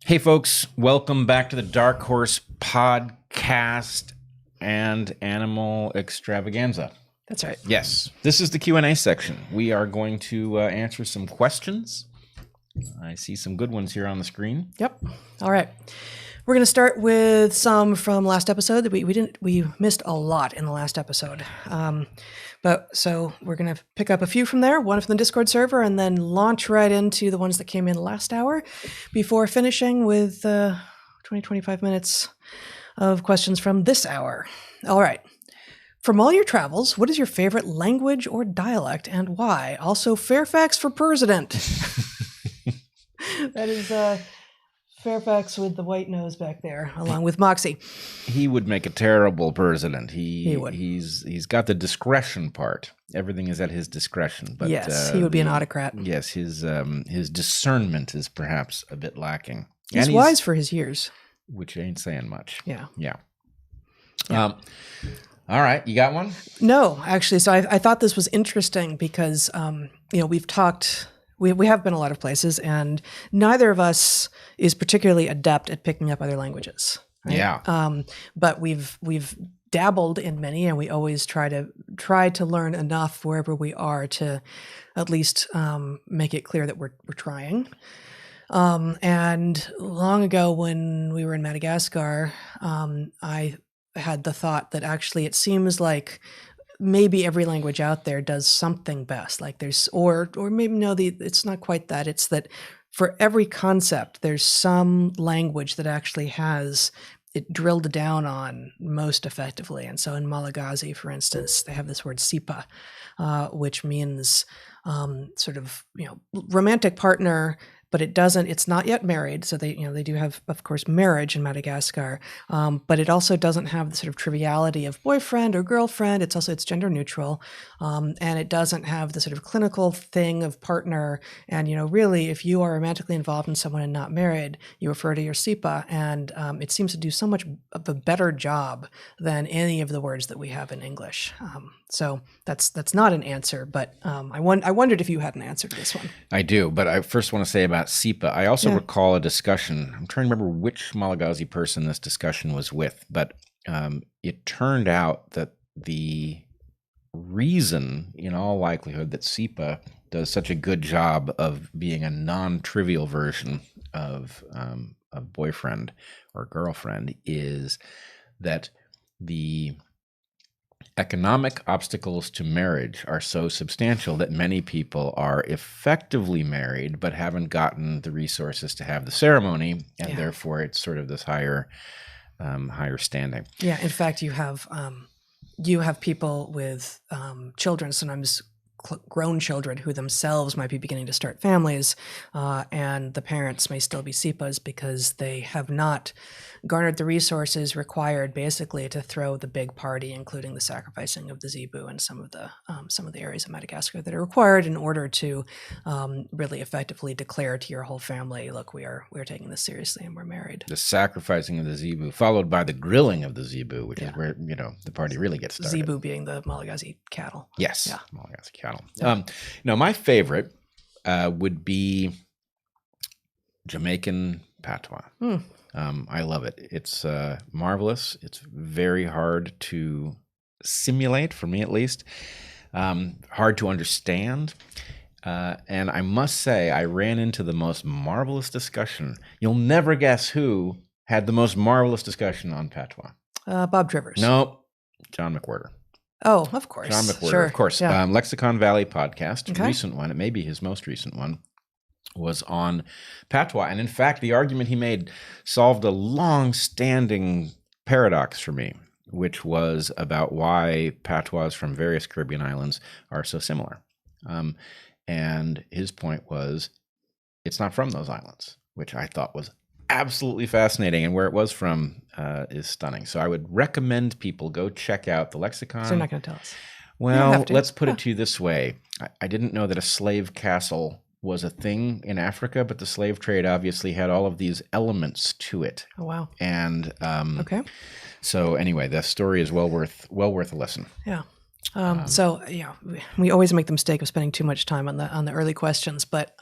Hey, folks, welcome back to the DarkHorse Podcast and Animal Extravaganza. That's right. Yes, this is the Q&A section. We are going to answer some questions. I see some good ones here on the screen. Yep. All right. We're going to start with some from last episode. We missed a lot in the last episode. So we're going to pick up a few from there, one from the Discord server, and then launch right into the ones that came in last hour before finishing with 25 minutes of questions from this hour. All right. From all your travels, what is your favorite language or dialect and why? Also, Fairfax for president. That is Fairfax with the white nose back there, along with Moxie. He would make a terrible president. He would. He's got the discretion part. Everything is at his discretion. But yes, he would be an autocrat. Yes, his discernment is perhaps a bit lacking. He's wise for his years, which ain't saying much. Yeah. All right, you got one? No, actually. So I thought this was interesting because we've talked. We have been a lot of places, and neither of us is particularly adept at picking up other languages. Right? Yeah. But we've dabbled in many, and we always try to learn enough wherever we are to at least make it clear that we're trying. And long ago, when we were in Madagascar, I had the thought that actually it seems like maybe every language out there does something best. Like there's, or maybe no, it's not quite that. It's that for every concept, there's some language that actually has it drilled down on most effectively. And so in Malagasy, for instance, they have this word sipa, which means sort of, romantic partner, but it's not yet married. So they do have, of course, marriage in Madagascar, but it also doesn't have the sort of triviality of boyfriend or girlfriend. It's gender neutral. And it doesn't have the sort of clinical thing of partner. And, really, if you are romantically involved in someone and not married, you refer to your SIPA. And it seems to do so much of a better job than any of the words that we have in English. So that's not an answer, but I wondered if you had an answer to this one. I do, but I first want to say about SIPA. I also recall a discussion. I'm trying to remember which Malagasy person this discussion was with, but it turned out that the reason, in all likelihood, that SIPA does such a good job of being a non-trivial version of a boyfriend or girlfriend is that the economic obstacles to marriage are so substantial that many people are effectively married but haven't gotten the resources to have the ceremony, and therefore it's sort of this higher standing. Yeah, in fact, you have people with children, sometimes grown children, who themselves might be beginning to start families, and the parents may still be SIPAs because they have not garnered the resources required basically to throw the big party, including the sacrificing of the zebu and some of the areas of Madagascar that are required in order to really effectively declare to your whole family, look, we're taking this seriously and we're married. The sacrificing of the zebu, followed by the grilling of the zebu, which is where the party really gets started. Zebu being the Malagasy cattle. Yes, Malagasy cattle. Yeah. My favorite would be Jamaican patois. I love it. It's marvelous. It's very hard to simulate, for me at least. Hard to understand. And I must say, I ran into the most marvelous discussion. You'll never guess who had the most marvelous discussion on patois. Bob Trivers. No, John McWhorter. Oh, of course. John McWhorter, sure. of course. Yeah. Lexicon Valley podcast, okay. Recent one. It may be his most recent one. Was on patois. And in fact, the argument he made solved a long-standing paradox for me, which was about why patois from various Caribbean islands are so similar. And his point was, it's not from those islands, which I thought was absolutely fascinating. And where it was from is stunning. So I would recommend people go check out the lexicon. So you're not going to tell us? Well, let's put it to you this way. I didn't know that a slave castle was a thing in Africa, but the slave trade obviously had all of these elements to it. Oh, wow. And okay. So anyway, the story is well worth a listen. Yeah. So we always make the mistake of spending too much time on the early questions, but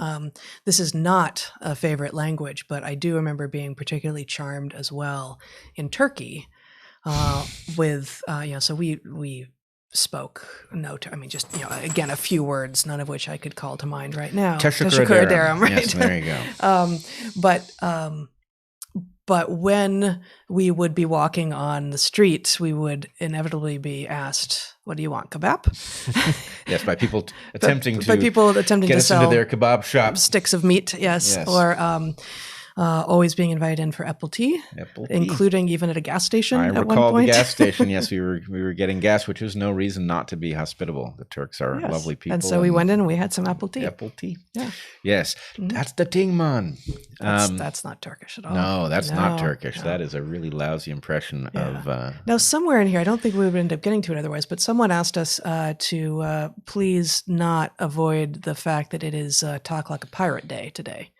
this is not a favorite language. But I do remember being particularly charmed as well in Turkey with so we spoke just again a few words, none of which I could call to mind right now. Teşekkür ederim. Right? Yes, there you go. But when we would be walking on the streets, we would inevitably be asked, "What do you want, kebab?" Yes, by people attempting to get us into their kebab shop, sticks of meat. Yes. Or always being invited in for apple tea, including even at a gas station. I at recall one point. the gas station. Yes, we were getting gas, which was no reason not to be hospitable. The Turks are lovely people, and so we went in and we had some apple tea. Apple tea. Yeah. Yes, that's the thing, man. That's not Turkish at all. No, that's not Turkish. No. That is a really lousy impression of. Now, somewhere in here, I don't think we would end up getting to it otherwise, but someone asked us to please not avoid the fact that it is Talk Like a Pirate Day today.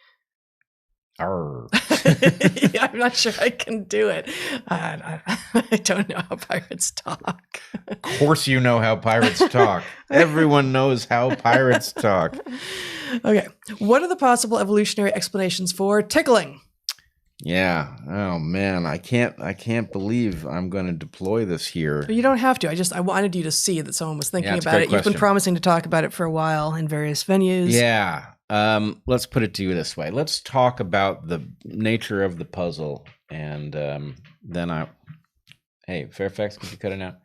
I'm not sure I can do it. I don't know how pirates talk. Of course you know how pirates talk. Everyone knows how pirates talk. Okay. What are the possible evolutionary explanations for tickling? Yeah. Oh man, I can't believe I'm going to deploy this here. You don't have to. I wanted you to see that someone was thinking about it. You've been promising to talk about it for a while in various venues. Yeah. Let's put it to you this way. Let's talk about the nature of the puzzle, and then hey, Fairfax, could you cut it out?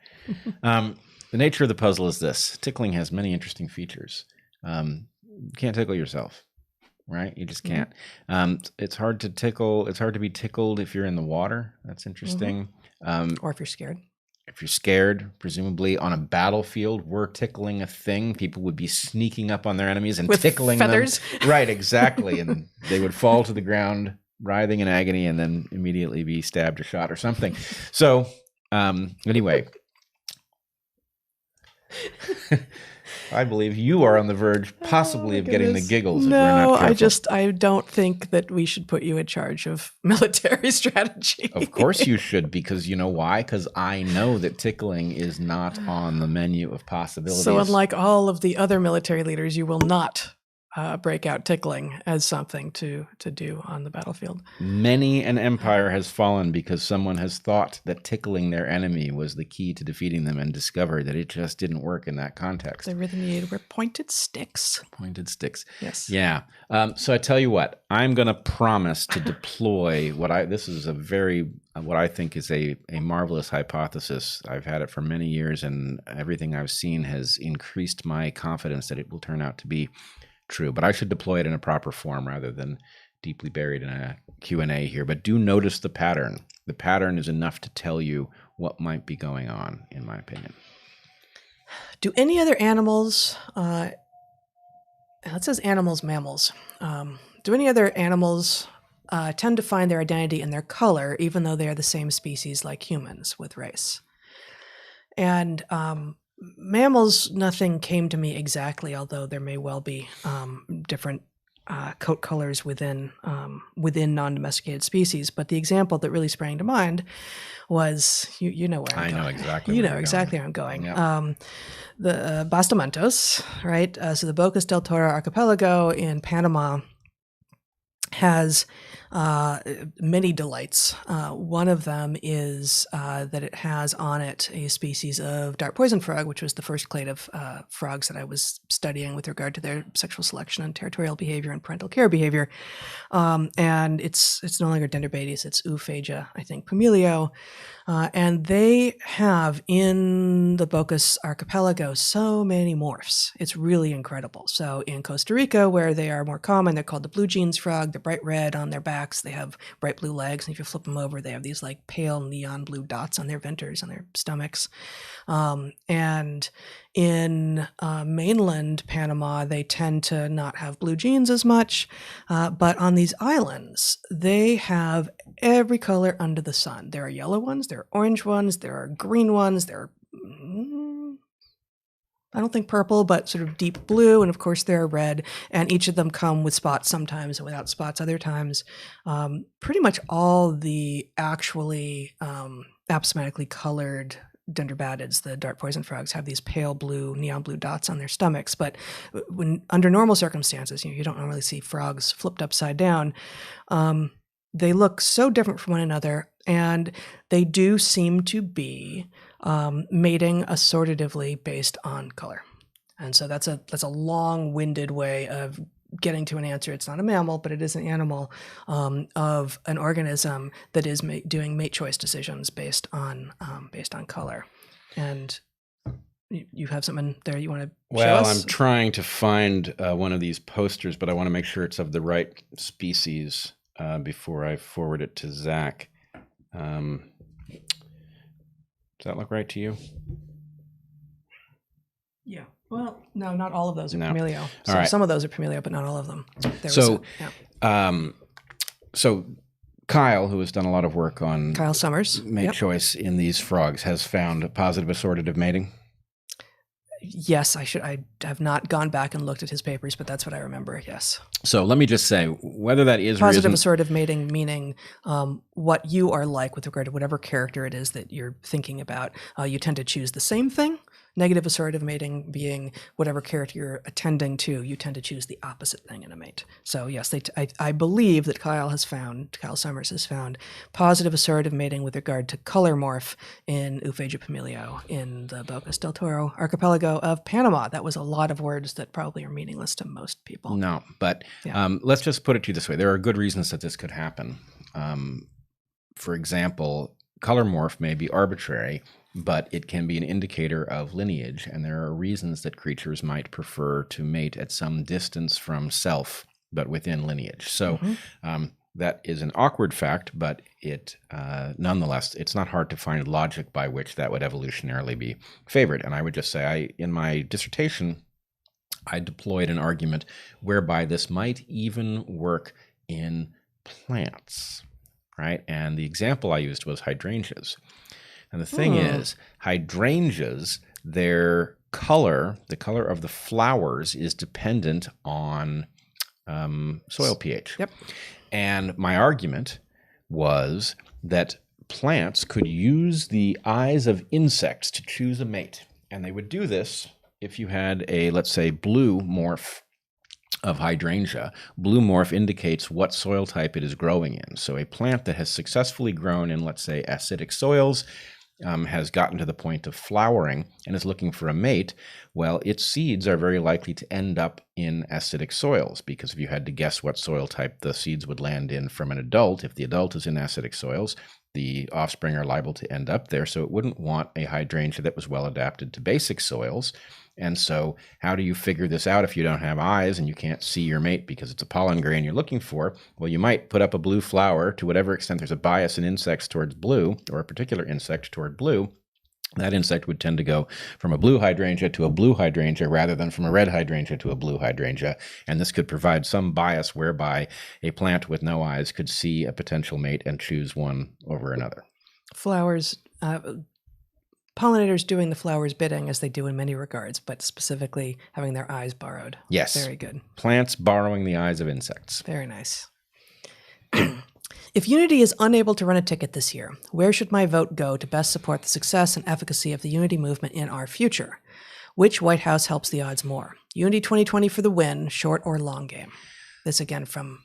The nature of the puzzle is this: tickling has many interesting features. You can't tickle yourself, right? You just can't. It's hard to tickle. It's hard to be tickled if you're in the water. That's interesting. Or if you're scared. If you're scared, presumably on a battlefield, were tickling a thing, people would be sneaking up on their enemies and with tickling feathers. Them. Right, exactly. And they would fall to the ground, writhing in agony, and then immediately be stabbed or shot or something. So, anyway, I believe you are on the verge, possibly, of getting the giggles. No, I don't think that we should put you in charge of military strategy. Of course you should, because you know why? Because I know that tickling is not on the menu of possibilities. So unlike all of the other military leaders, you will not break out tickling as something to do on the battlefield. Many an empire has fallen because someone has thought that tickling their enemy was the key to defeating them and discovered that it just didn't work in that context. The rhythm you needed were pointed sticks. Pointed sticks. Yes. Yeah. So I tell you what, I'm going to promise to deploy what I think is a marvelous hypothesis. I've had it for many years, and everything I've seen has increased my confidence that it will turn out to be true, but I should deploy it in a proper form rather than deeply buried in a Q&A here. But do notice the pattern. The pattern is enough to tell you what might be going on, in my opinion. Do any other animals, it says animals, mammals, do any other animals tend to find their identity in their color, even though they are the same species like humans with race? And mammals, nothing came to me exactly, although there may well be different coat colors within non-domesticated species. But the example that really sprang to mind was you know where I'm going. I know exactly. You know exactly where I'm going. Yep. The Bastamentos, right? So the Bocas del Toro archipelago in Panama has many delights. One of them is that it has on it a species of dart poison frog, which was the first clade of frogs that I was studying with regard to their sexual selection and territorial behavior and parental care behavior. And it's no longer Dendrobates, it's Oophagia, I think, Pumilio. And they have in the Bocas archipelago so many morphs. It's really incredible. So in Costa Rica, where they are more common, they're called the blue jeans frog. They're bright red on their backs. They have bright blue legs. And if you flip them over, they have these like pale neon blue dots on their venters, on their stomachs. And in mainland Panama, they tend to not have blue jeans as much. But on these islands, they have every color under the sun. There are yellow ones, there are orange ones, there are green ones, there are, I don't think purple, but sort of deep blue. And of course there are red, and each of them come with spots sometimes and without spots other times. Pretty much all the actually aposematically colored dendrobatids, the dart poison frogs, have these pale blue, neon blue dots on their stomachs. But when under normal circumstances, you don't normally see frogs flipped upside down. They look so different from one another, and they do seem to be mating assortatively based on color. And so that's a long-winded way of getting to an answer. It's not a mammal, but it is an animal of an organism that is doing mate choice decisions based on color. And you have something there you want to show us? Well, I'm trying to find one of these posters, but I want to make sure it's of the right species before I forward it to Zach. Does that look right to you? Yeah. Well, no, not all of those are No. Pamelio. So All right. some of those are Pamelio, but not all of them. So Kyle, who has done a lot of work on Kyle Summers, mate choice in these frogs, has found positive assortative mating. Yes, I have not gone back and looked at his papers, but that's what I remember. Yes. So let me just say, whether that is Positive or isn't, assortative mating, meaning what you are like with regard to whatever character it is that you're thinking about. You tend to choose the same thing. Negative assortative mating being whatever character you're attending to, you tend to choose the opposite thing in a mate. So yes, I believe that Kyle Summers has found positive assortative mating with regard to color morph in Uphagia Pamelio in the Bocas del Toro archipelago of Panama. That was a lot of words that probably are meaningless to most people. No, but let's just put it to you this way. There are good reasons that this could happen. For example, color morph may be arbitrary, but it can be an indicator of lineage, and there are reasons that creatures might prefer to mate at some distance from self, but within lineage. So that is an awkward fact, but it nonetheless, it's not hard to find logic by which that would evolutionarily be favored. And I would just say, in my dissertation, I deployed an argument whereby this might even work in plants, right? And the example I used was hydrangeas. And the thing is, hydrangeas, their color, the color of the flowers, is dependent on soil pH. Yep. And my argument was that plants could use the eyes of insects to choose a mate. And they would do this if you had a, let's say, blue morph of hydrangea. Blue morph indicates what soil type it is growing in. So a plant that has successfully grown in, let's say, acidic soils, has gotten to the point of flowering and is looking for a mate, well, its seeds are very likely to end up in acidic soils, because if you had to guess what soil type the seeds would land in from an adult, if the adult is in acidic soils, the offspring are liable to end up there. So it wouldn't want a hydrangea that was well adapted to basic soils. And so how do you figure this out if you don't have eyes and you can't see your mate because it's a pollen grain you're looking for? Well, you might put up a blue flower. To whatever extent there's a bias in insects towards blue, or a particular insect toward blue, that insect would tend to go from a blue hydrangea to a blue hydrangea rather than from a red hydrangea to a blue hydrangea. And this could provide some bias whereby a plant with no eyes could see a potential mate and choose one over another. Flowers, pollinators doing the flowers' bidding, as they do in many regards, but specifically having their eyes borrowed. Yes. Very good. Plants borrowing the eyes of insects. Very nice. If Unity is unable to run a ticket this year, where should my vote go to best support the success and efficacy of the Unity movement in our future? Which White House helps the odds more? Unity 2020 for the win, short or long game? This again from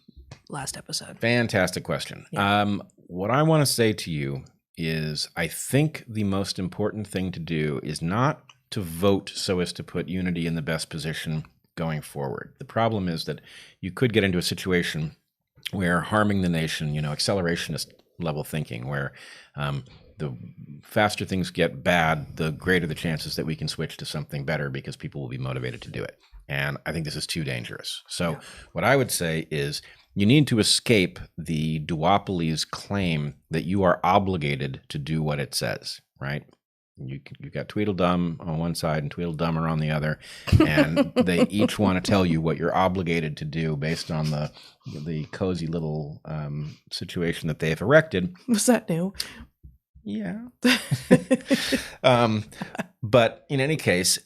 last episode. Fantastic question. Yeah. What I want to say to you is, I think the most important thing to do is not to vote so as to put Unity in the best position going forward. The problem is that you could get into a situation where harming the nation, accelerationist level thinking, where the faster things get bad, the greater the chances that we can switch to something better because people will be motivated to do it. And I think this is too dangerous. So what I would say is, you need to escape the duopoly's claim that you are obligated to do what it says, right? You've got Tweedledum on one side and Tweedledummer on the other, and they each want to tell you what you're obligated to do based on the cozy little situation that they've erected. Was that new? Yeah. But in any case,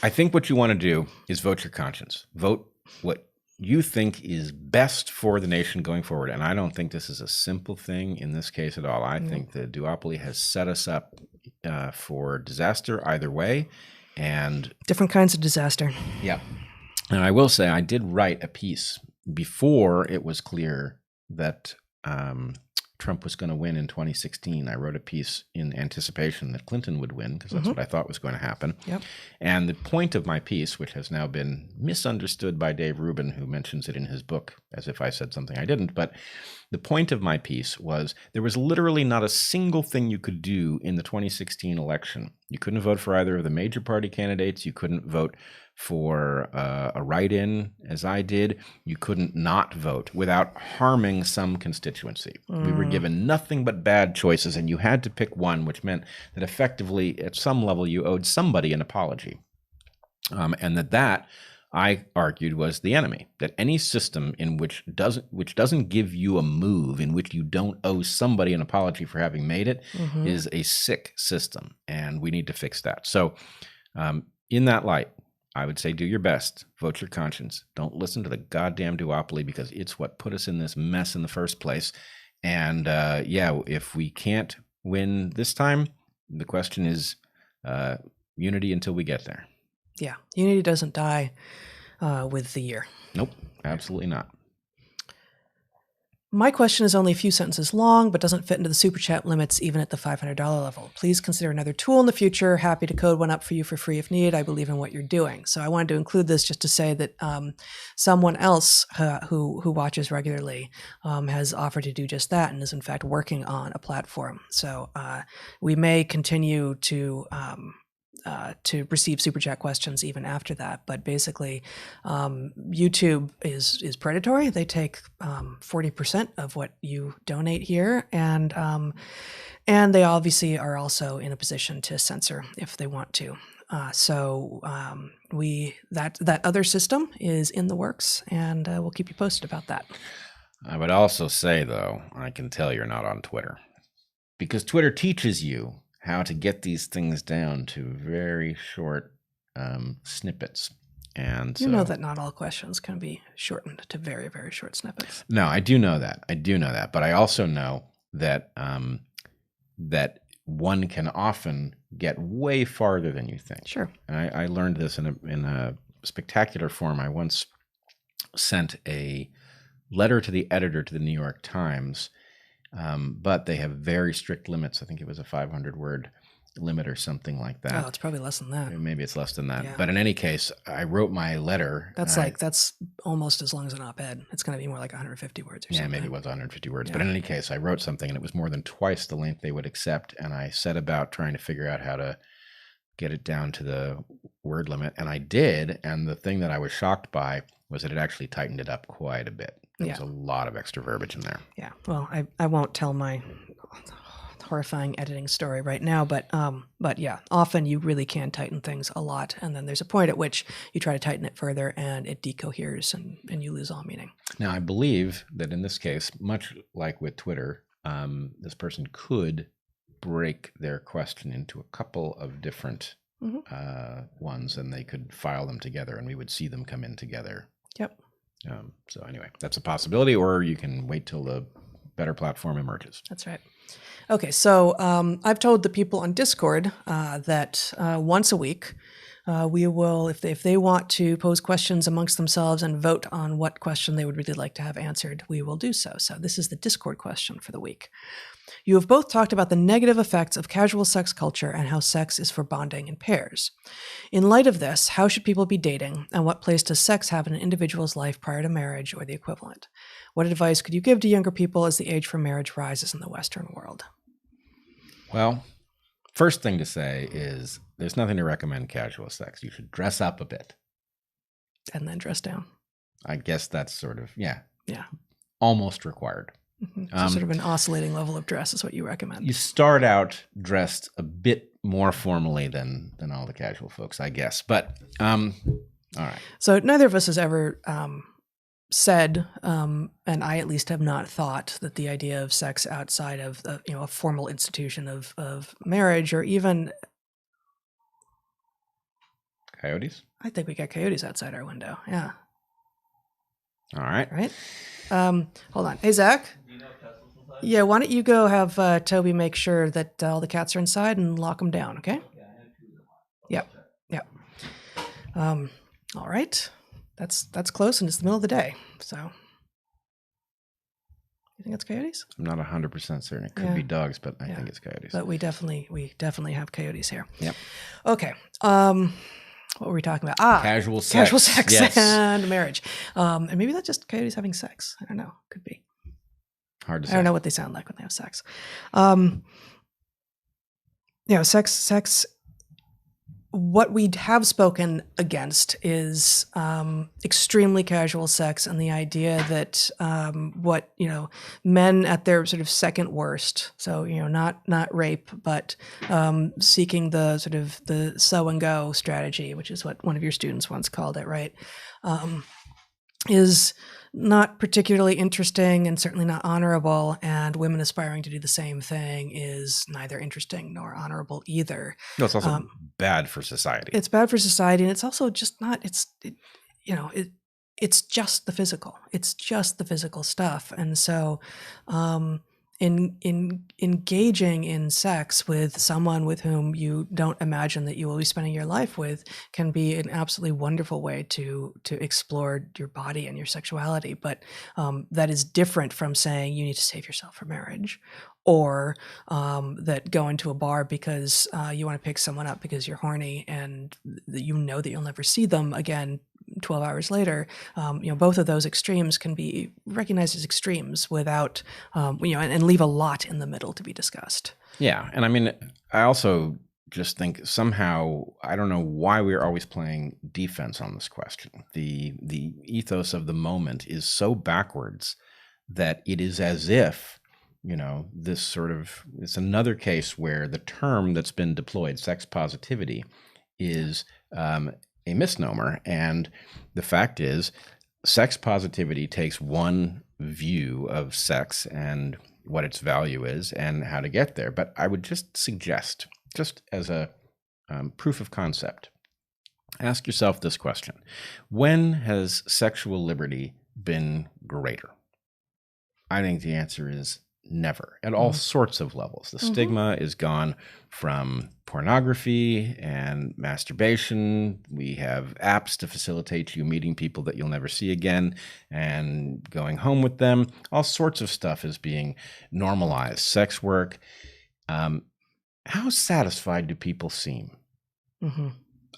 I think what you want to do is vote your conscience. Vote what you think is best for the nation going forward. And I don't think this is a simple thing in this case at all. I think the duopoly has set us up for disaster either way. And different kinds of disaster. Yeah. And I will say I did write a piece before it was clear that Trump was going to win in 2016. I wrote a piece in anticipation that Clinton would win because that's what I thought was going to happen. Yep. And the point of my piece, which has now been misunderstood by Dave Rubin, who mentions it in his book as if I said something I didn't, but the point of my piece was there was literally not a single thing you could do in the 2016 election. You couldn't vote for either of the major party candidates. You couldn't vote for a write-in, as I did. You couldn't not vote without harming some constituency. We were given nothing but bad choices, and you had to pick one, which meant that effectively, at some level, you owed somebody an apology. And that I argued was the enemy. That any system in which doesn't give you a move, in which you don't owe somebody an apology for having made it, is a sick system, and we need to fix that. So, in that light, I would say do your best, vote your conscience. Don't listen to the goddamn duopoly because it's what put us in this mess in the first place. And if we can't win this time, the question is unity until we get there. Yeah, unity doesn't die with the year. Nope, absolutely not. My question is only a few sentences long, but doesn't fit into the super chat limits even at the $500 level. Please consider another tool in the future. Happy to code one up for you for free if needed. I believe in what you're doing. So I wanted to include this just to say that someone else who watches regularly has offered to do just that and is in fact working on a platform. So we may continue to receive super chat questions even after that. But basically, YouTube is predatory. They take 40% of what you donate here, and they obviously are also in a position to censor if they want to. So that other system is in the works, and we'll keep you posted about that. I would also say, though, I can tell you're not on Twitter because Twitter teaches you how to get these things down to very short snippets. And you know that not all questions can be shortened to very, very short snippets. No, I do know that. But I also know that that one can often get way farther than you think. Sure. And I learned this in a spectacular form. I once sent a letter to the editor to the New York Times, but they have very strict limits. I think it was a 500-word limit or something like that. Oh, it's probably less than that. Maybe it's less than that. Yeah. But in any case, I wrote my letter. That's almost as long as an op-ed. It's going to be more like 150 words or something. Yeah, maybe it was 150 words. Yeah. But in any case, I wrote something, and it was more than twice the length they would accept. And I set about trying to figure out how to get it down to the word limit. And I did. And the thing that I was shocked by was that it actually tightened it up quite a bit. There was a lot of extra verbiage in there. Yeah. Well, I won't tell my horrifying editing story right now, but yeah, often you really can tighten things a lot, and then there's a point at which you try to tighten it further, and it decoheres, and you lose all meaning. Now, I believe that in this case, much like with Twitter, this person could break their question into a couple of different ones, and they could file them together, and we would see them come in together. Yep. So anyway, that's a possibility, or you can wait till the better platform emerges. That's right. Okay, so I've told the people on Discord that once a week we will, if they want to pose questions amongst themselves and vote on what question they would really like to have answered, we will do so. So this is the Discord question for the week. You have both talked about the negative effects of casual sex culture and how sex is for bonding in pairs. In light of this, how should people be dating, and what place does sex have in an individual's life prior to marriage or the equivalent? What advice could you give to younger people as the age for marriage rises in the Western world? Well, first thing to say is there's nothing to recommend casual sex. You should dress up a bit. And then dress down. I guess that's sort of, yeah, almost required. So sort of an oscillating level of dress is what you recommend. You start out dressed a bit more formally than all the casual folks, I guess. But all right. So neither of us has ever said, and I at least have not thought, that the idea of sex outside of a formal institution of marriage, or even coyotes. I think we got coyotes outside our window. Yeah. All right. Right. Hold on. Hey, Zach. Yeah, why don't you go have Toby make sure that all the cats are inside and lock them down, okay? Yep, yep. All right. That's close, and it's the middle of the day, so. You think it's coyotes? I'm not 100% certain. It could be dogs, but I think it's coyotes. But we definitely have coyotes here. Yep. Okay. What were we talking about? Casual sex. Casual sex yes. and marriage. And maybe that's just coyotes having sex. I don't know. Could be. Hard to say. I don't know what they sound like when they have sex. Sex. What we have spoken against is extremely casual sex and the idea that men at their sort of second worst, so not rape, but seeking the sort of the sow and go strategy, which is what one of your students once called it, right? Is not particularly interesting and certainly not honorable, and women aspiring to do the same thing is neither interesting nor honorable either. No, it's also bad for society. It's bad for society, and it's also just not. It's just the physical. It's just the physical stuff, and so. In engaging in sex with someone with whom you don't imagine that you will be spending your life with can be an absolutely wonderful way to explore your body and your sexuality. But that is different from saying you need to save yourself for marriage, or that go into a bar because you want to pick someone up because you're horny and that you'll never see them again 12 hours later. Both of those extremes can be recognized as extremes without, and leave a lot in the middle to be discussed. Yeah. And I mean, I also just think somehow, I don't know why we're always playing defense on this question. The ethos of the moment is so backwards that it is as if, this sort of, it's another case where the term that's been deployed, sex positivity, is a misnomer. And the fact is, sex positivity takes one view of sex and what its value is and how to get there. But I would just suggest, just as a proof of concept, ask yourself this question. When has sexual liberty been greater? I think the answer is never, at all sorts of levels. The stigma is gone from pornography and masturbation. We have apps to facilitate you meeting people that you'll never see again and going home with them. All sorts of stuff is being normalized. Sex work. How satisfied do people seem?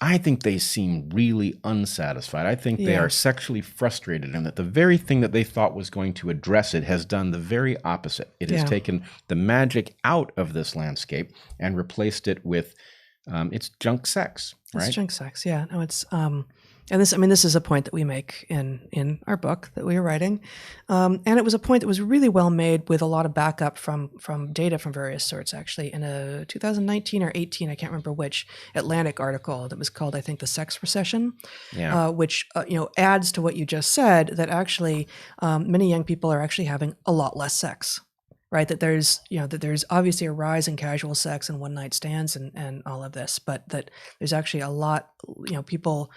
I think they seem really unsatisfied. I think they are sexually frustrated, and that the very thing that they thought was going to address it has done the very opposite. It has taken the magic out of this landscape and replaced it with it's junk sex, right? It's junk sex, yeah. No, it's and this is a point that we make in our book that we were writing, and it was a point that was really well made with a lot of backup from data from various sorts. Actually, in a 2019 or 18, I can't remember which, Atlantic article that was called, I think, "The Sex Recession," which adds to what you just said, that actually many young people are actually having a lot less sex. Right, that there's obviously a rise in casual sex and one night stands and all of this, but that there's actually a lot. People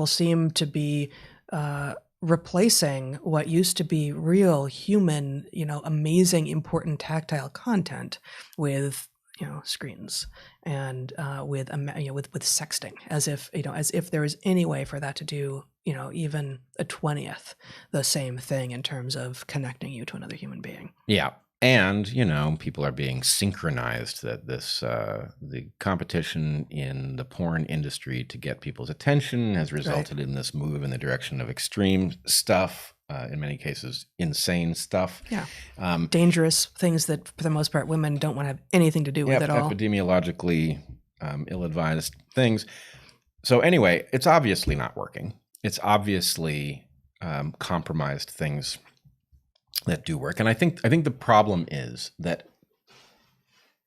seem to be replacing what used to be real human, amazing, important tactile content with screens and with sexting, as if there was any way for that to do even a 20th the same thing in terms of connecting you to another human being. Yeah. And, people are being synchronized, that the competition in the porn industry to get people's attention has resulted in this move in the direction of extreme stuff, in many cases, insane stuff. Yeah. Dangerous things that, for the most part, women don't want to have anything to do with at all. Epidemiologically ill-advised things. So anyway, it's obviously not working. It's obviously compromised things that do work. And I think the problem is that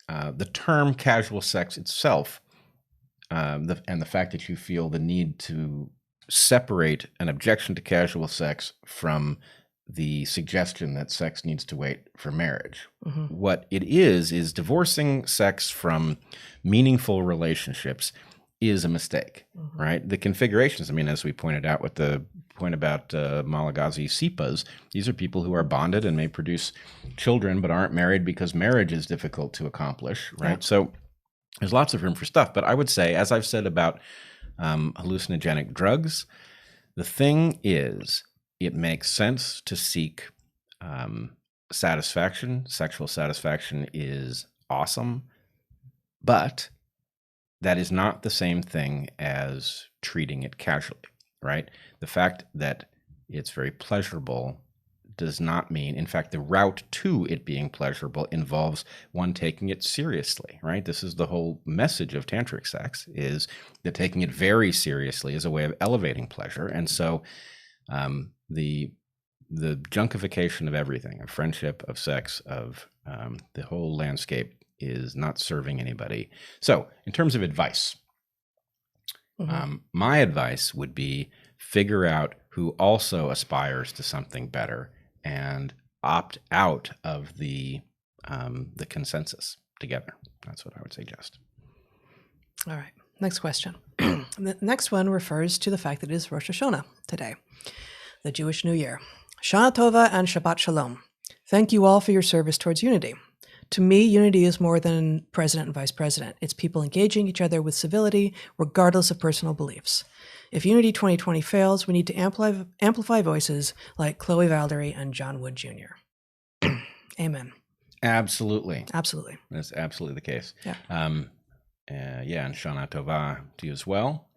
the term casual sex itself, and the fact that you feel the need to separate an objection to casual sex from the suggestion that sex needs to wait for marriage. What it is divorcing sex from meaningful relationships is a mistake, right? The configurations, I mean, as we pointed out with the point about Malagasy SIPAs, these are people who are bonded and may produce children but aren't married because marriage is difficult to accomplish, right? Yeah. So there's lots of room for stuff. But I would say, as I've said about hallucinogenic drugs, the thing is, it makes sense to seek satisfaction. Sexual satisfaction is awesome, but that is not the same thing as treating it casually, right? The fact that it's very pleasurable does not mean, in fact, the route to it being pleasurable involves one taking it seriously, right? This is the whole message of tantric sex, is that taking it very seriously is a way of elevating pleasure. And so the junkification of everything, of friendship, of sex, of the whole landscape is not serving anybody. So in terms of advice, my advice would be figure out who also aspires to something better and opt out of the consensus together. That's what I would suggest. All right. Next question. The next one refers to the fact that it is Rosh Hashanah today, the Jewish New Year. Shana Tova and Shabbat Shalom. Thank you all for your service towards unity. To me, unity is more than president and vice president. It's people engaging each other with civility, regardless of personal beliefs. If Unity 2020 fails, we need to amplify voices like Chloe Valdery and John Wood Jr. Amen. Absolutely. Absolutely. That's absolutely the case. Yeah. And Shana Tova to you as well.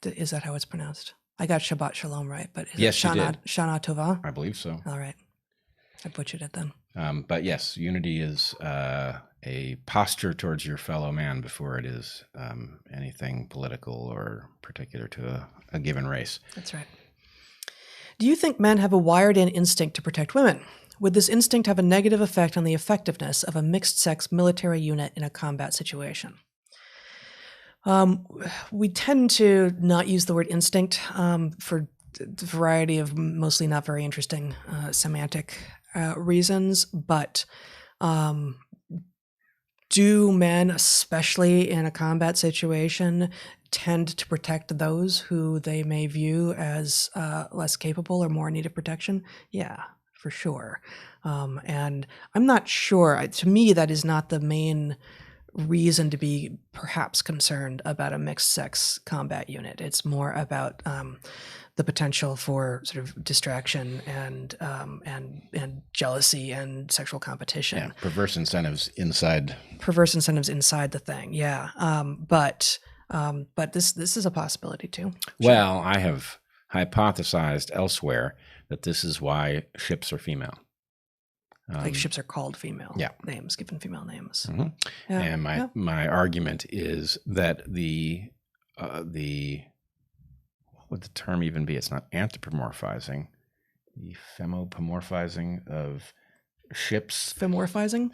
Is that how it's pronounced? I got Shabbat Shalom right, but is yes, it you did. Shana Tova? I believe so. All right. I butchered it then. But yes, unity is a posture towards your fellow man before it is anything political or particular to a given race. That's right. Do you think men have a wired-in instinct to protect women? Would this instinct have a negative effect on the effectiveness of a mixed-sex military unit in a combat situation? We tend to not use the word instinct for a variety of mostly not very interesting semantic reasons, but do men, especially in a combat situation, tend to protect those who they may view as less capable or more in need of protection? Yeah, for sure. And I'm not sure. To me, that is not the main reason to be perhaps concerned about a mixed-sex combat unit. It's more about the potential for sort of distraction and jealousy and sexual competition. Yeah, perverse incentives inside the thing. Yeah, but this is a possibility too. Well, I have hypothesized elsewhere that this is why ships are female. Like ships are called female names, given female names. Mm-hmm. Yeah, and my argument is that the what would the term even be? It's not anthropomorphizing, the femopomorphizing of ships. Femorphizing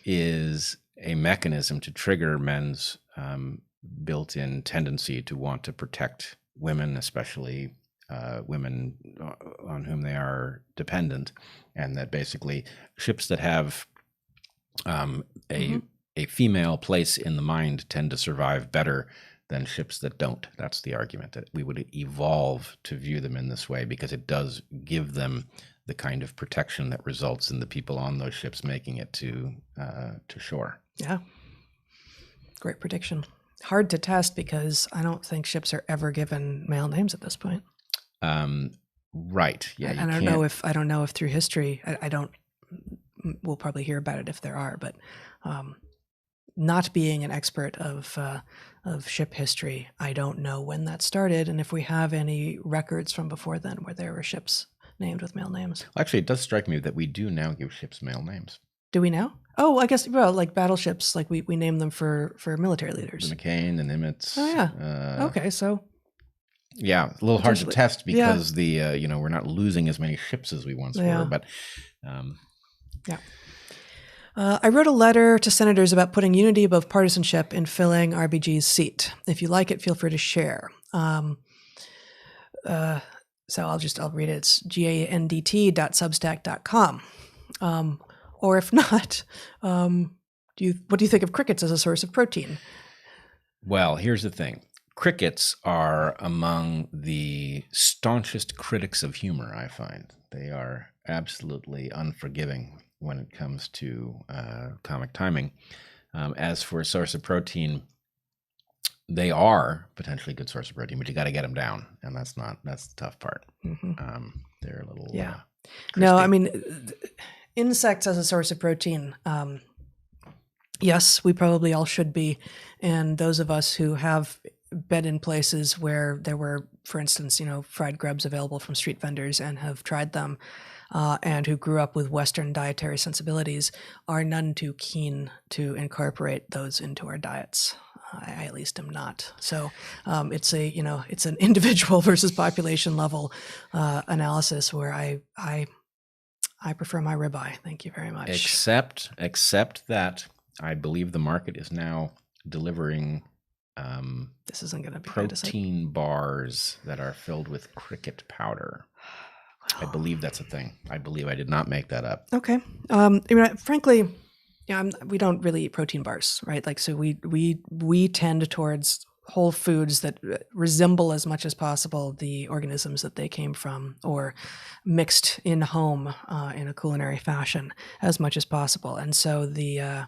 is a mechanism to trigger men's built-in tendency to want to protect women, especially women on whom they are dependent, and that basically ships that have a female place in the mind tend to survive better than ships that don't. That's the argument, that we would evolve to view them in this way because it does give them the kind of protection that results in the people on those ships making it to shore. Yeah, great prediction. Hard to test because I don't think ships are ever given male names at this point. Right. Yeah. And I don't know if through history, we'll probably hear about it if there are, but not being an expert of ship history, I don't know when that started and if we have any records from before then where there were ships named with male names. Actually, it does strike me that we do now give ships male names. Do we now? Oh, I guess, well, like battleships, like we name them for military leaders. The McCain, the Nimitz. Oh, yeah. Okay, so. Yeah, a little hard to test because we're not losing as many ships as we once were, but. Yeah. I wrote a letter to senators about putting unity above partisanship in filling RBG's seat. If you like it, feel free to share. So I'll read it. It's gandt.substack.com. Or if not, what do you think of crickets as a source of protein? Well, here's the thing. Crickets are among the staunchest critics of humor, I find. They are absolutely unforgiving when it comes to comic timing. As for a source of protein, they are potentially a good source of protein, but you got to get them down, and that's the tough part. They're a little yeah. crispy. No, I mean, insects as a source of protein. Yes, we probably all should be, and those of us who have been in places where there were, for instance, fried grubs available from street vendors and have tried them, and who grew up with Western dietary sensibilities, are none too keen to incorporate those into our diets. I at least am not. So it's an individual versus population level analysis where I prefer my ribeye. Thank you very much. Except that I believe the market is now delivering this isn't going to be protein bars that are filled with cricket powder. I believe that's a thing. I did not make that up. Okay. Frankly, we don't really eat protein bars, right? Like, so we tend towards whole foods that resemble as much as possible the organisms that they came from, or mixed in home in a culinary fashion as much as possible. And so the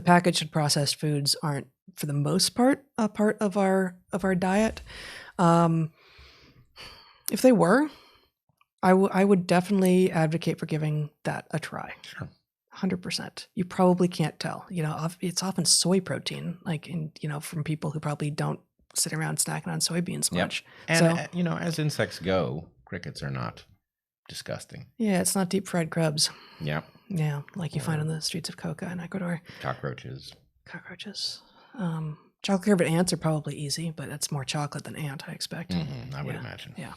packaged and processed foods aren't, for the most part, a part of our diet. If they were, I would definitely advocate for giving that a try. Sure. 100%. You probably can't tell. It's often soy protein, from people who probably don't sit around snacking on soybeans much. And as insects go, crickets are not disgusting. Yeah, it's not deep fried grubs. Yeah. Yeah, like you find on the streets of Coca in Ecuador. Cockroaches. Chocolate-covered ants are probably easy, but it's more chocolate than ant, I expect. I would imagine. Yeah.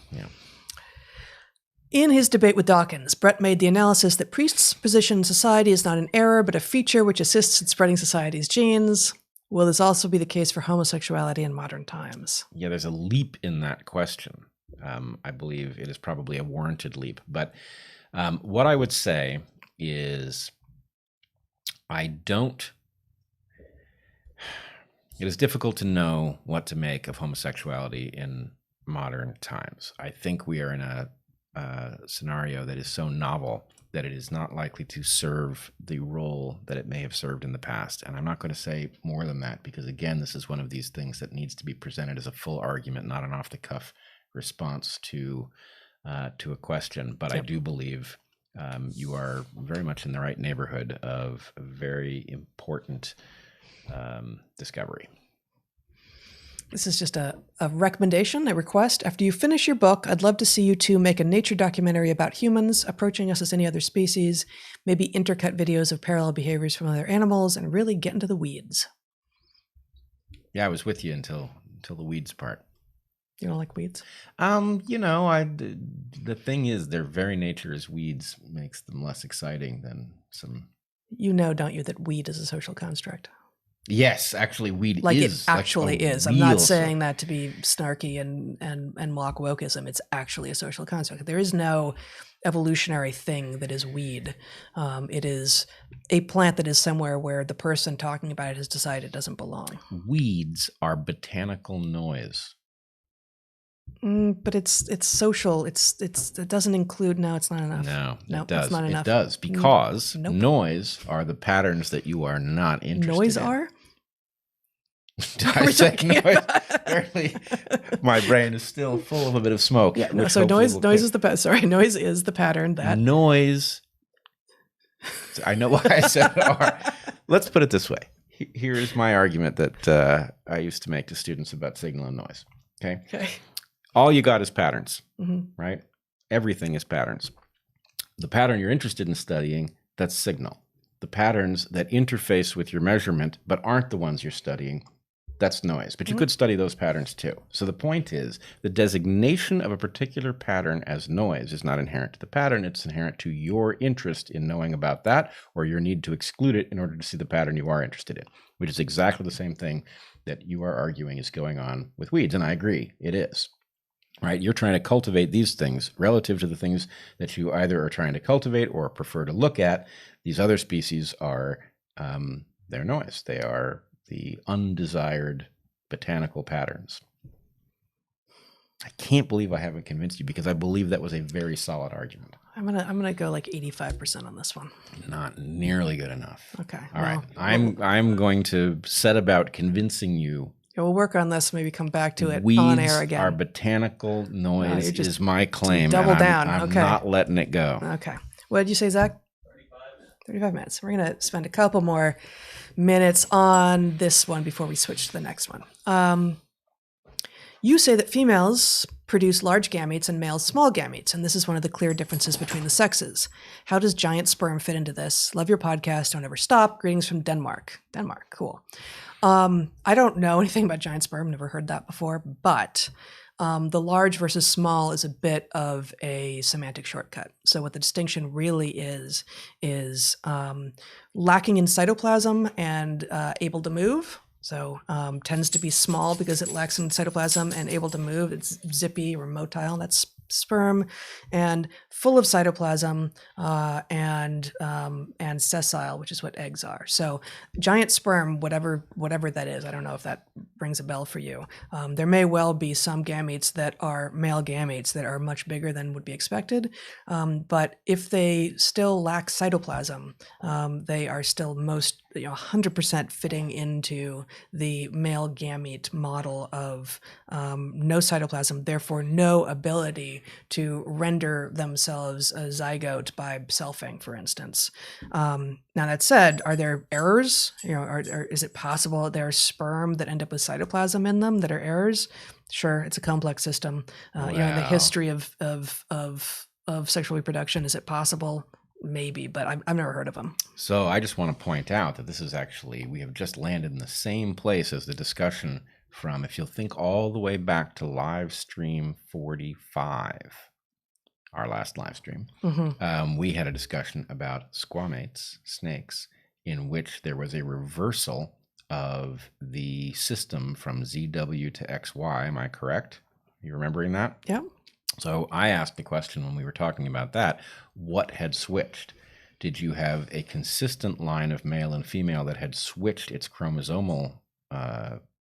In his debate with Dawkins, Bret made the analysis that priests' position in society is not an error, but a feature which assists in spreading society's genes. Will this also be the case for homosexuality in modern times? Yeah, there's a leap in that question. I believe it is probably a warranted leap. But what I would say is it is difficult to know what to make of homosexuality in modern times. I think we are in a scenario that is so novel that it is not likely to serve the role that it may have served in the past. And I'm not going to say more than that because, again, this is one of these things that needs to be presented as a full argument, not an off-the-cuff response to a question. But I do believe you are very much in the right neighborhood of a very important discovery. This is just a recommendation, a request. After you finish your book, I'd love to see you two make a nature documentary about humans approaching us as any other species, maybe intercut videos of parallel behaviors from other animals, and really get into the weeds. Yeah, I was with you until the weeds part. You don't like weeds? The thing is, their very nature as weeds makes them less exciting than some. Don't you, that weed is a social construct? Yes, actually, weed like is. It actually is. I'm not saying that to be snarky and mock wokeism. It's actually a social construct. There is no evolutionary thing that is weed. It is a plant that is somewhere where the person talking about it has decided it doesn't belong. Weeds are botanical noise. But it's social. It doesn't include. No, it's not enough. No, it does. It's not enough. It does because noise are the patterns that you are not interested in. Noise are? I said noise. Apparently, my brain is still full of a bit of smoke. Yeah, no, so noise is noise is the pattern that noise. I know why I said are. Let's put it this way. Here is my argument that I used to make to students about signal and noise. Okay. All you got is patterns, right? Everything is patterns. The pattern you're interested in studying, that's signal. The patterns that interface with your measurement but aren't the ones you're studying, that's noise. But you could study those patterns too. So the point is, the designation of a particular pattern as noise is not inherent to the pattern. It's inherent to your interest in knowing about that, or your need to exclude it in order to see the pattern you are interested in, which is exactly the same thing that you are arguing is going on with weeds. And I agree, it is. Right? You're trying to cultivate these things relative to the things that you either are trying to cultivate or prefer to look at. These other species are, they're noise. They are the undesired botanical patterns. I can't believe I haven't convinced you, because I believe that was a very solid argument. I'm gonna go like 85% on this one. Not nearly good enough. Okay. All right. I'm going to set about convincing you. Yeah, we'll work on this. Maybe come back to it Weeds on air again. Are botanical noise just is my claim. double and down. I'm Okay. not letting it go. Okay. What did you say, Zach? 35 minutes. We're gonna spend a couple more minutes on this one before we switch to the next one. You say that females produce large gametes and males small gametes, and this is one of the clear differences between the sexes. How does giant sperm fit into this? Love your podcast. Don't ever stop. Greetings from Denmark. Denmark, cool. I don't know anything about giant sperm. Never heard that before, but the large versus small is a bit of a semantic shortcut. So what the distinction really is lacking in cytoplasm and able to move. So tends to be small because it lacks in cytoplasm and able to move. It's zippy or motile. That's sperm, and full of cytoplasm and sessile, which is what eggs are. So giant sperm, whatever that is, I don't know if that rings a bell for you. There may well be some gametes that are male gametes that are much bigger than would be expected, but if they still lack cytoplasm, they are still 100% fitting into the male gamete model of no cytoplasm, therefore no ability to render themselves a zygote by selfing, for instance. Now that said, are there errors? Is it possible there are sperm that end up with cytoplasm in them that are errors? Sure, it's a complex system. Wow. In the history of sexual reproduction, is it possible? Maybe, but I've never heard of them. So I just want to point out that this is we have just landed in the same place as the discussion from, if you'll think all the way back to Livestream 45, our last live stream, we had a discussion about squamates, snakes, in which there was a reversal of the system from ZW to XY. Am I correct? You remembering that? Yeah. So I asked the question when we were talking about that, what had switched? Did you have a consistent line of male and female that had switched its chromosomal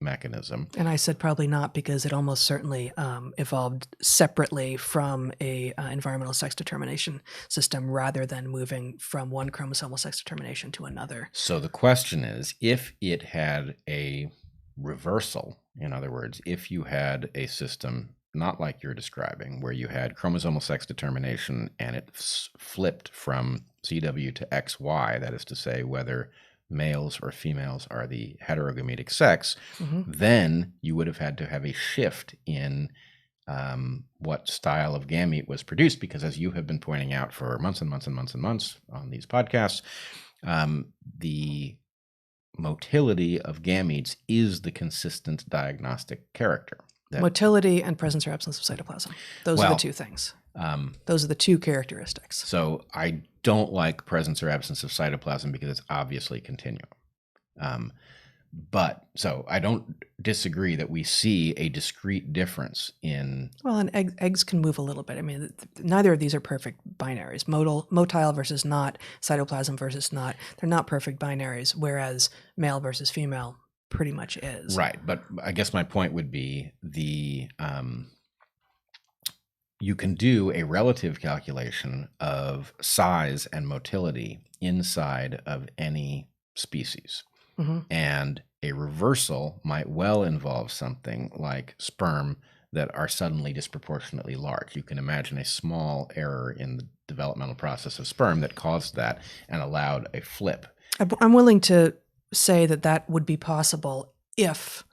mechanism? And I said probably not, because it almost certainly evolved separately from a environmental sex determination system rather than moving from one chromosomal sex determination to another. So the question is, if it had a reversal, in other words, if you had a system not like you're describing, where you had chromosomal sex determination and it flipped from CW to XY, that is to say, whether males or females are the heterogametic sex, then you would have had to have a shift in what style of gamete was produced, because as you have been pointing out for months and months and months and months on these podcasts, the motility of gametes is the consistent diagnostic character. Motility and presence or absence of cytoplasm. Those are the two things. Those are the two characteristics. So I don't like presence or absence of cytoplasm because it's obviously continuum. But so I don't disagree that we see a discrete difference in. Well, and eggs can move a little bit. I mean, neither of these are perfect binaries. Motile versus not, cytoplasm versus not. They're not perfect binaries, whereas male versus female pretty much is. Right. But I guess my point would be you can do a relative calculation of size and motility inside of any species. And a reversal might well involve something like sperm that are suddenly disproportionately large. You can imagine a small error in the developmental process of sperm that caused that and allowed a flip. I'm willing to say that would be possible if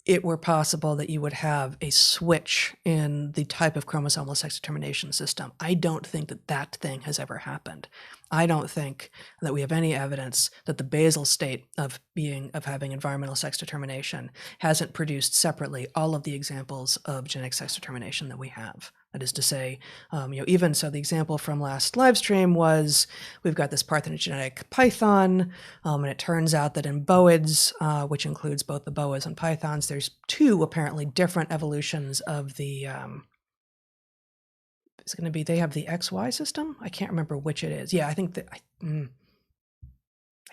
it were possible that you would have a switch in the type of chromosomal sex determination system. I don't think that thing has ever happened. I don't think that we have any evidence that the basal state of having environmental sex determination hasn't produced separately all of the examples of genetic sex determination that we have. That is to say, even so, the example from last live stream was we've got this parthenogenetic python, and it turns out that in boids, which includes both the boas and pythons, there's two apparently different evolutions of the. It's going to be they have the XY system. I can't remember which it is. Yeah, I think that I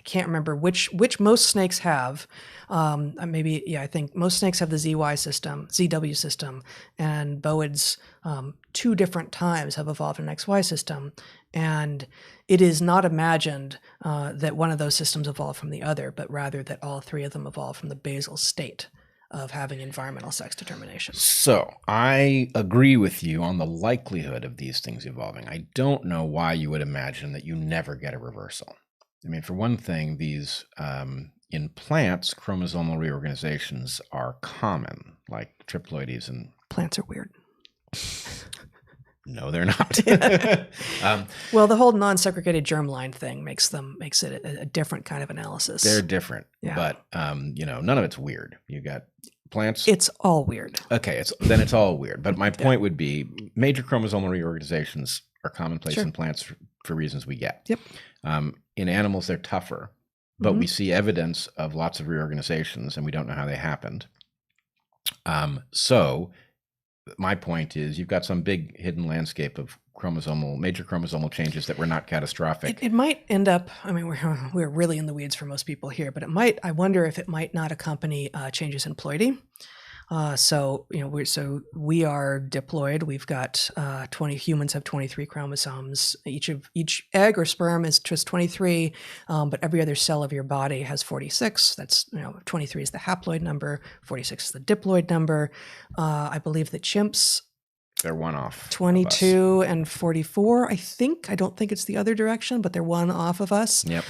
I can't remember which most snakes have. I think most snakes have the ZW system, and boids 2 different times have evolved an XY system. And it is not imagined that one of those systems evolved from the other, but rather that all 3 of them evolved from the basal state of having environmental sex determination. So I agree with you on the likelihood of these things evolving. I don't know why you would imagine that you never get a reversal. I mean, for one thing, these in plants, chromosomal reorganizations are common, like triploides and... Plants are weird. No, they're not. Well, the whole non-segregated germline thing makes it a different kind of analysis. They're different, but none of it's weird. You got plants. It's all weird. Okay, it's all weird. But my point would be, major chromosomal reorganizations are commonplace in plants for reasons we get. Yep. In animals, they're tougher, but we see evidence of lots of reorganizations, and we don't know how they happened. So my point is, you've got some big hidden landscape of major chromosomal changes that were not catastrophic. It might end up, I mean, we're really in the weeds for most people here, but I wonder if it might not accompany changes in ploidy. So we are diploid. We've got 20 humans have 23 chromosomes. Each egg or sperm is just 23, but every other cell of your body has 46. That's 23 is the haploid number, 46 is the diploid number. I believe that chimps, they're one off. 22 and 44. I don't think it's the other direction, but they're one off of us. Yep.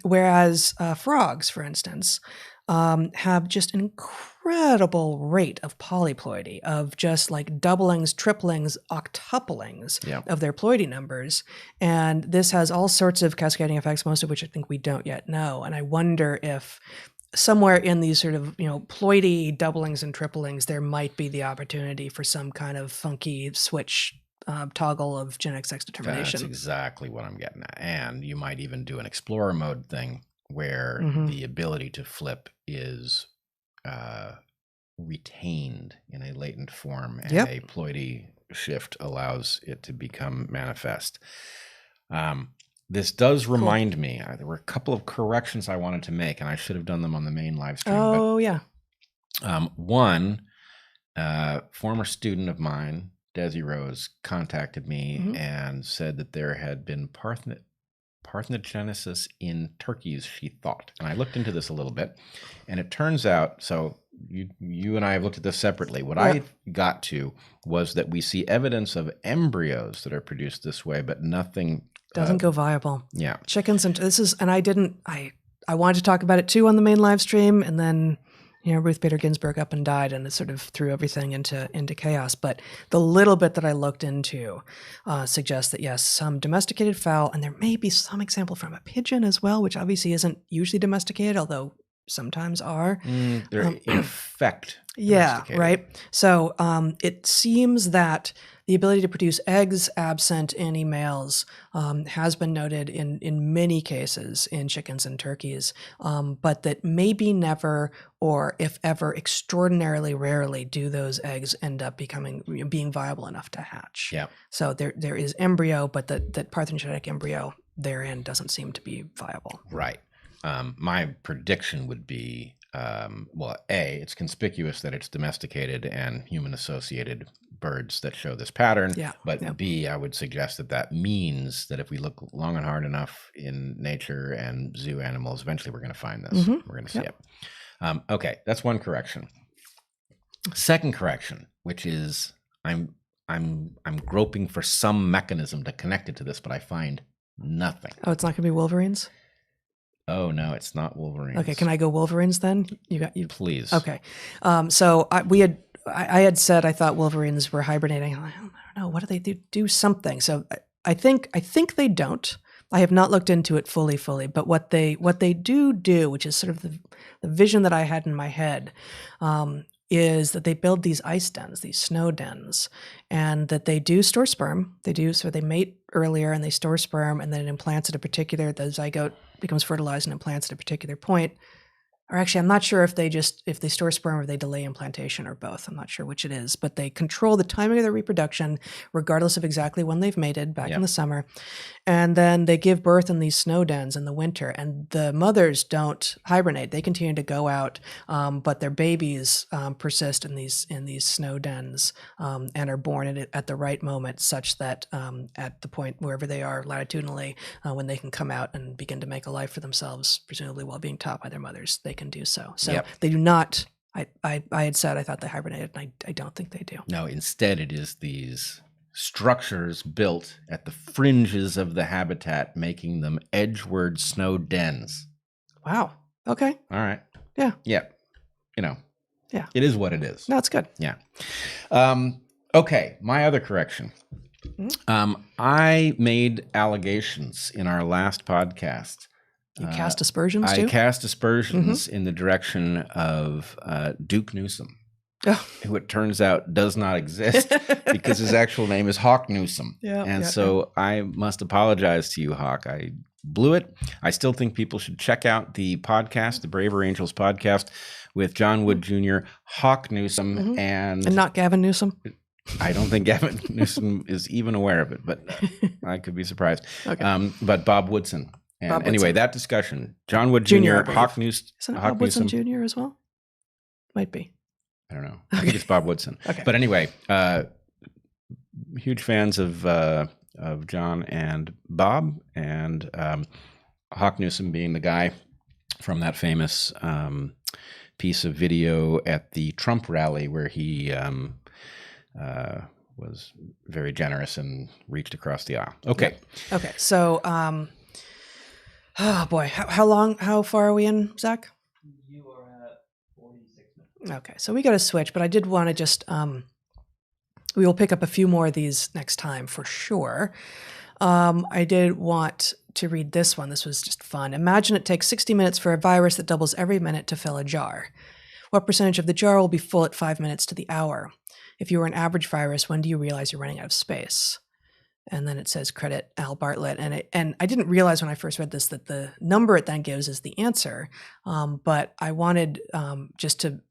Whereas frogs, for instance, have just an incredible rate of polyploidy, of just like doublings, triplings, octuplings of their ploidy numbers. And this has all sorts of cascading effects, most of which I think we don't yet know. And I wonder if somewhere in these sort of, ploidy doublings and triplings, there might be the opportunity for some kind of funky switch toggle of genetic sex determination. That's exactly what I'm getting at. And you might even do an explorer mode thing where the ability to flip is retained in a latent form, and a ploidy shift allows it to become manifest. This does remind me, there were a couple of corrections I wanted to make, and I should have done them on the main live stream. Oh, yeah. One, former student of mine, Desi Rose, contacted me and said that there had been parthenogenesis in turkeys, she thought. And I looked into this a little bit, and it turns out, so you and I have looked at this separately. What I got to was that we see evidence of embryos that are produced this way, but nothing... Doesn't go viable. Yeah. Chickens, and I wanted to talk about it too on the main live stream, and then Ruth Bader Ginsburg up and died, and it sort of threw everything into chaos. But the little bit that I looked into suggests that yes, some domesticated fowl, and there may be some example from a pigeon as well, which obviously isn't usually domesticated, although sometimes are. They're in effect. Yeah, right. So it seems that the ability to produce eggs absent any males has been noted in many cases in chickens and turkeys, but that maybe never, or if ever, extraordinarily rarely do those eggs end up being viable enough to hatch. Yeah. So there is embryo, but that parthenogenetic embryo therein doesn't seem to be viable. Right. My prediction would be, it's conspicuous that it's domesticated and human-associated birds that show this pattern. Yeah. But B, I would suggest that means that if we look long and hard enough in nature and zoo animals, eventually we're going to find this. We're going to see it. Okay, that's one correction. Second correction, which is I'm groping for some mechanism to connect it to this, but I find nothing. Oh, it's not going to be wolverines? Oh no, it's not wolverines. Okay, can I go wolverines then? You please. Okay, so I had said I thought wolverines were hibernating. I don't know, what do they do? Do something. So I think they don't. I have not looked into it fully, but what they do, which is sort of the vision that I had in my head, is that they build these ice dens, these snow dens, and that they do store sperm. So they mate earlier and they store sperm, and then it implants at the zygote becomes fertilized and implants at a particular point. or actually, I'm not sure if they store sperm or they delay implantation or both. I'm not sure which it is, but they control the timing of their reproduction, regardless of exactly when they've mated back in the summer. And then they give birth in these snow dens in the winter, and the mothers don't hibernate. They continue to go out, but their babies persist in these snow dens and are born at the right moment, such that at the point wherever they are latitudinally, when they can come out and begin to make a life for themselves, presumably while being taught by their mothers, they can do so. So they do not. I had said I thought they hibernated, and I don't think they do. No, instead it is these structures built at the fringes of the habitat, making them edgeward snow dens. Wow. Okay. All right. Yeah. Yeah. You know. Yeah. It is what it is. No, it's good. Yeah. Okay. My other correction. I made allegations in our last podcast. You cast aspersions too? I cast aspersions in the direction of Duke Newsom. Who it turns out does not exist because his actual name is Hawk Newsom. So I must apologize to you, Hawk. I blew it. I still think people should check out the podcast, the Braver Angels podcast with John Wood Jr., Hawk Newsom, and not Gavin Newsom. I don't think Gavin Newsom is even aware of it, but I could be surprised. Okay. But Bob Woodson. And anyway, that discussion, John Wood Jr., Hawk Newsom. Isn't it Bob Woodson Jr. as well? Might be. I don't know. I think it's Bob Woodson. Okay. But anyway, huge fans of John and Bob, and Hawk Newsom being the guy from that famous piece of video at the Trump rally where he was very generous and reached across the aisle. Okay. Yep. Okay. So, oh boy, how far are we in, Zach? You are at 46 minutes. Okay, so we got to switch, but I did want to just, we will pick up a few more of these next time for sure. I did want to read this one. This was just fun. Imagine it takes 60 minutes for a virus that doubles every minute to fill a jar. What percentage of the jar will be full at 5 minutes to the hour? If you were an average virus, when do you realize you're running out of space? And then it says credit Al Bartlett. And I didn't realize when I first read this that the number it then gives is the answer. But I wanted just to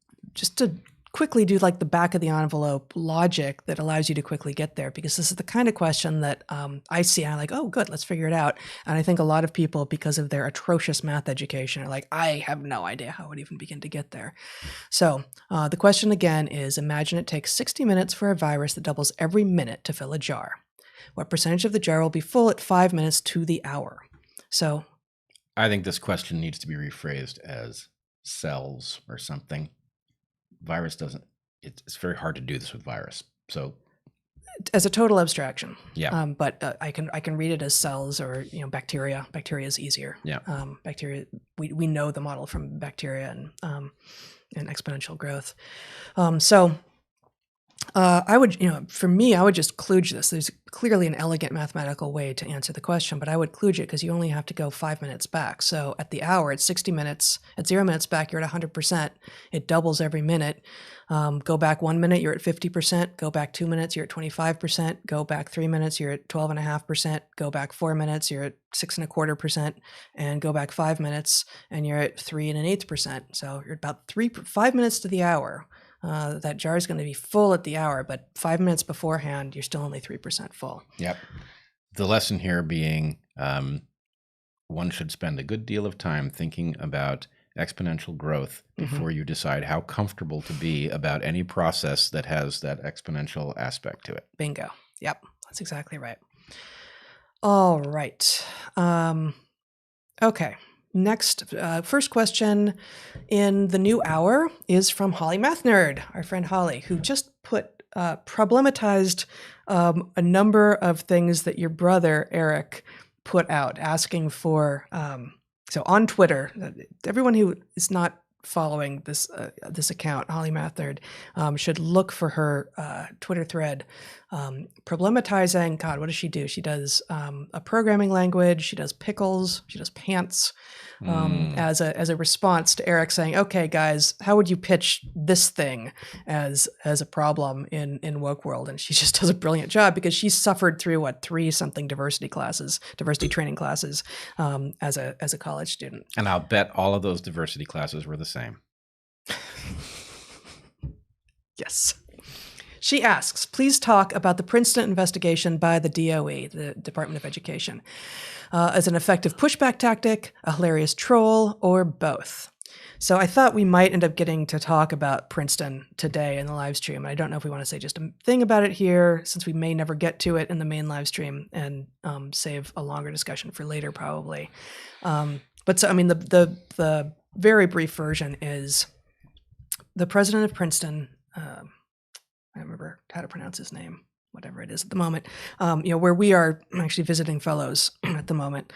quickly do like the back of the envelope logic that allows you to quickly get there, because this is the kind of question that I see and I'm like, oh, good, let's figure it out. And I think a lot of people, because of their atrocious math education, are like, I have no idea how I would even begin to get there. So the question again is, imagine it takes 60 minutes for a virus that doubles every minute to fill a jar. What percentage of the jar will be full at 5 minutes to the hour? So I think this question needs to be rephrased as cells or something. Virus doesn't, it's very hard to do this with virus. So as a total abstraction. Yeah. But I can read it as cells or, bacteria. Bacteria is easier. Yeah. Bacteria, we know the model from bacteria and exponential growth. I would, for me, I would just kludge this. There's clearly an elegant mathematical way to answer the question, but I would kludge it because you only have to go 5 minutes back. So at the hour, it's 60 minutes. At 0 minutes back, you're at 100%. It doubles every minute. Go back 1 minute, you're at 50%. Go back 2 minutes, you're at 25%. Go back 3 minutes, you're at 12.5%. Go back 4 minutes, you're at 6.25%. And go back 5 minutes, and you're at 3 1/8%. So you're about 5 minutes to the hour. That jar is going to be full at the hour, but 5 minutes beforehand, you're still only 3% full. Yep. The lesson here being one should spend a good deal of time thinking about exponential growth before you decide how comfortable to be about any process that has that exponential aspect to it. Bingo. Yep. That's exactly right. All right. Okay. Next, first question in the new hour is from Holly Math Nerd, our friend Holly, who just problematized a number of things that your brother Eric put out, asking for. So on Twitter, everyone who is not following this account, Holly Math Nerd, should look for her Twitter thread problematizing. God, what does she do? She does a programming language. She does pickles. She does pants. As a response to Eric saying, "Okay, guys, how would you pitch this thing as a problem in woke world?" And she just does a brilliant job because she suffered through 3-something diversity training classes, as a college student. And I'll bet all of those diversity classes were the same. Yes. She asks, please talk about the Princeton investigation by the DOE, the Department of Education, as an effective pushback tactic, a hilarious troll, or both. So I thought we might end up getting to talk about Princeton today in the live stream. I don't know if we want to say just a thing about it here, since we may never get to it in the main live stream, and save a longer discussion for later, probably. But so, I mean, the very brief version is the president of Princeton, I don't remember how to pronounce his name, whatever it is at the moment, where we are actually visiting fellows at the moment.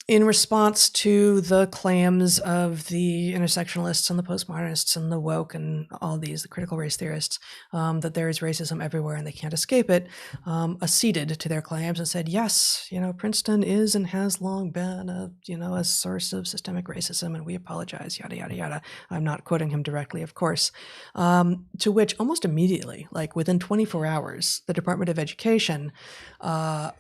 In response to the claims of the intersectionalists and the postmodernists and the woke and all these, the critical race theorists, that there is racism everywhere and they can't escape it, acceded to their claims and said, yes, Princeton is and has long been a source of systemic racism, and we apologize, yada, yada, yada. I'm not quoting him directly, of course. To which almost immediately, like within 24 hours, the Department of Education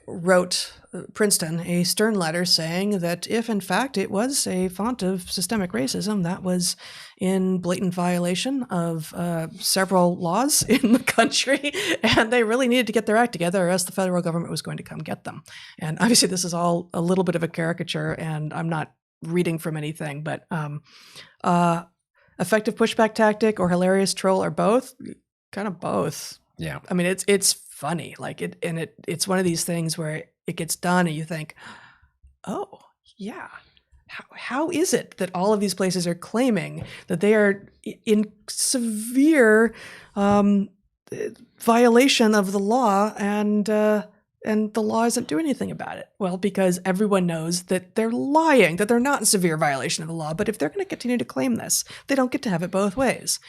wrote Princeton a stern letter saying that if in fact it was a font of systemic racism, that was in blatant violation of several laws in the country, and they really needed to get their act together or else the federal government was going to come get them. And obviously this is all a little bit of a caricature, and I'm not reading from anything, but effective pushback tactic or hilarious troll, or both? Kind of both. Yeah. I mean, it's funny, like it's one of these things where it gets done and you think, oh yeah, how is it that all of these places are claiming that they are in severe violation of the law, and the law isn't doing anything about it? Well, because everyone knows that they're lying, that they're not in severe violation of the law. But if they're going to continue to claim this, they don't get to have it both ways.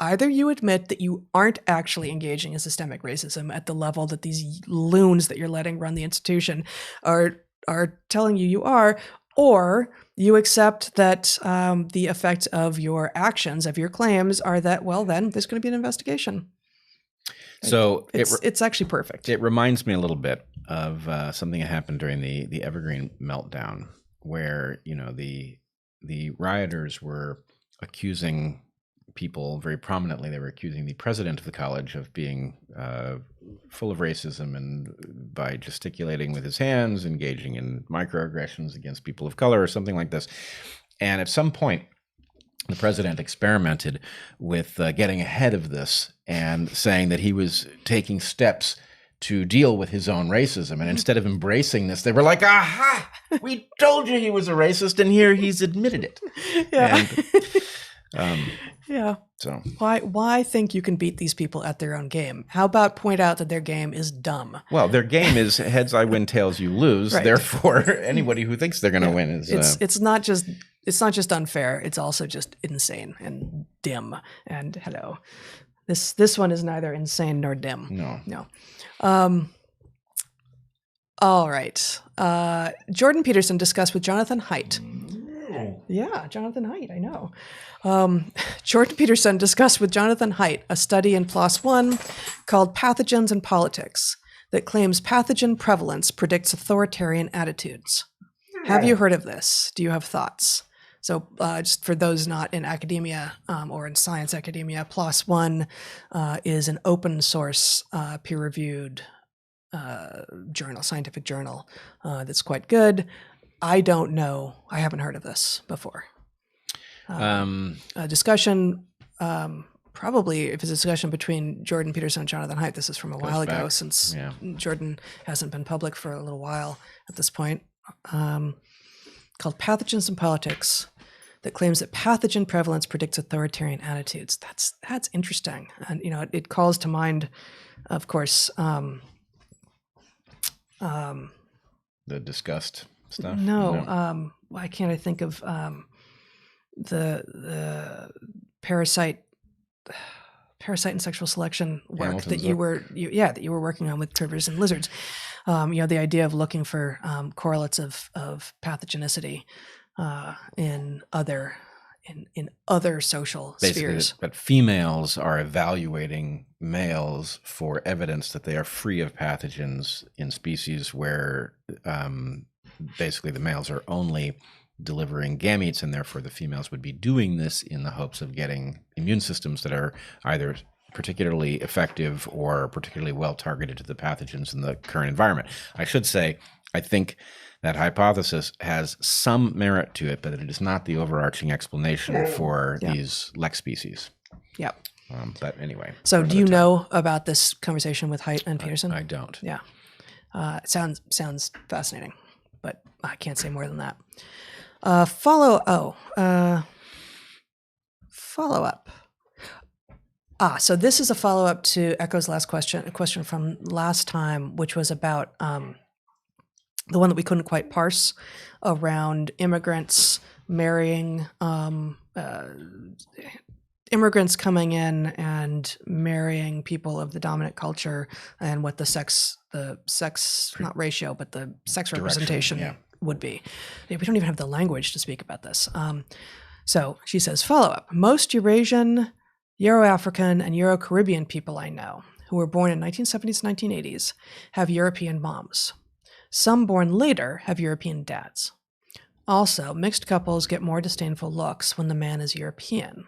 Either you admit that you aren't actually engaging in systemic racism at the level that these loons that you're letting run the institution are telling you are, or you accept that the effect of your actions, of your claims, are that, well, then there's going to be an investigation. So it's actually perfect. It reminds me a little bit of something that happened during the Evergreen meltdown, where the rioters were accusing people very prominently. They were accusing the president of the college of being full of racism, and by gesticulating with his hands, engaging in microaggressions against people of color or something like this. And at some point, the president experimented with getting ahead of this and saying that he was taking steps to deal with his own racism. And instead of embracing this, they were like, aha, we told you he was a racist, and here he's admitted it. Yeah. And, yeah. So why think you can beat these people at their own game? How about point out that their game is dumb? Well, their game is heads I win, tails you lose. Right. Therefore, anybody who thinks they're going to win is it's not just unfair. It's also just insane and dim. And hello, this one is neither insane nor dim. No. All right. Jordan Peterson discussed with Jonathan Haidt. Yeah, Jonathan Haidt, I know. Jordan Peterson discussed with Jonathan Haidt a study in PLOS One called Pathogens and Politics that claims pathogen prevalence predicts authoritarian attitudes. Have you heard of this? Do you have thoughts? So just for those not in academia or in science academia, PLOS One is an open source, peer-reviewed scientific journal that's quite good. I don't know. I haven't heard of this before. A discussion, probably if it's a discussion between Jordan Peterson and Jonathan Haidt, this is from a while ago, since Jordan hasn't been public for a little while at this point, called Pathogens and Politics, that claims that pathogen prevalence predicts authoritarian attitudes. That's interesting. And, it calls to mind, of course, the disgust stuff? No. Why can't I think of the parasite and sexual selection work Hamilton's that you were working on with turtles and lizards? The idea of looking for correlates of pathogenicity in other social spheres. But females are evaluating males for evidence that they are free of pathogens in species where basically the males are only delivering gametes, and therefore the females would be doing this in the hopes of getting immune systems that are either particularly effective or particularly well targeted to the pathogens in the current environment. I should say, I think that hypothesis has some merit to it, but it is not the overarching explanation for these Lex species. Yeah. But anyway. So do you know about this conversation with Haidt and Peterson? I don't. Yeah. It sounds fascinating, but I can't say more than that. Follow up. So this is a follow up to Echo's last question, a question from last time, which was about the one that we couldn't quite parse around immigrants marrying, immigrants coming in and marrying people of the dominant culture, and what the sex, not ratio, but the sex representation would be. We don't even have the language to speak about this. So she says, follow up. Most Eurasian, Euro-African, and Euro-Caribbean people I know who were born in 1970s, 1980s have European moms. Some born later have European dads. Also, mixed couples get more disdainful looks when the man is European.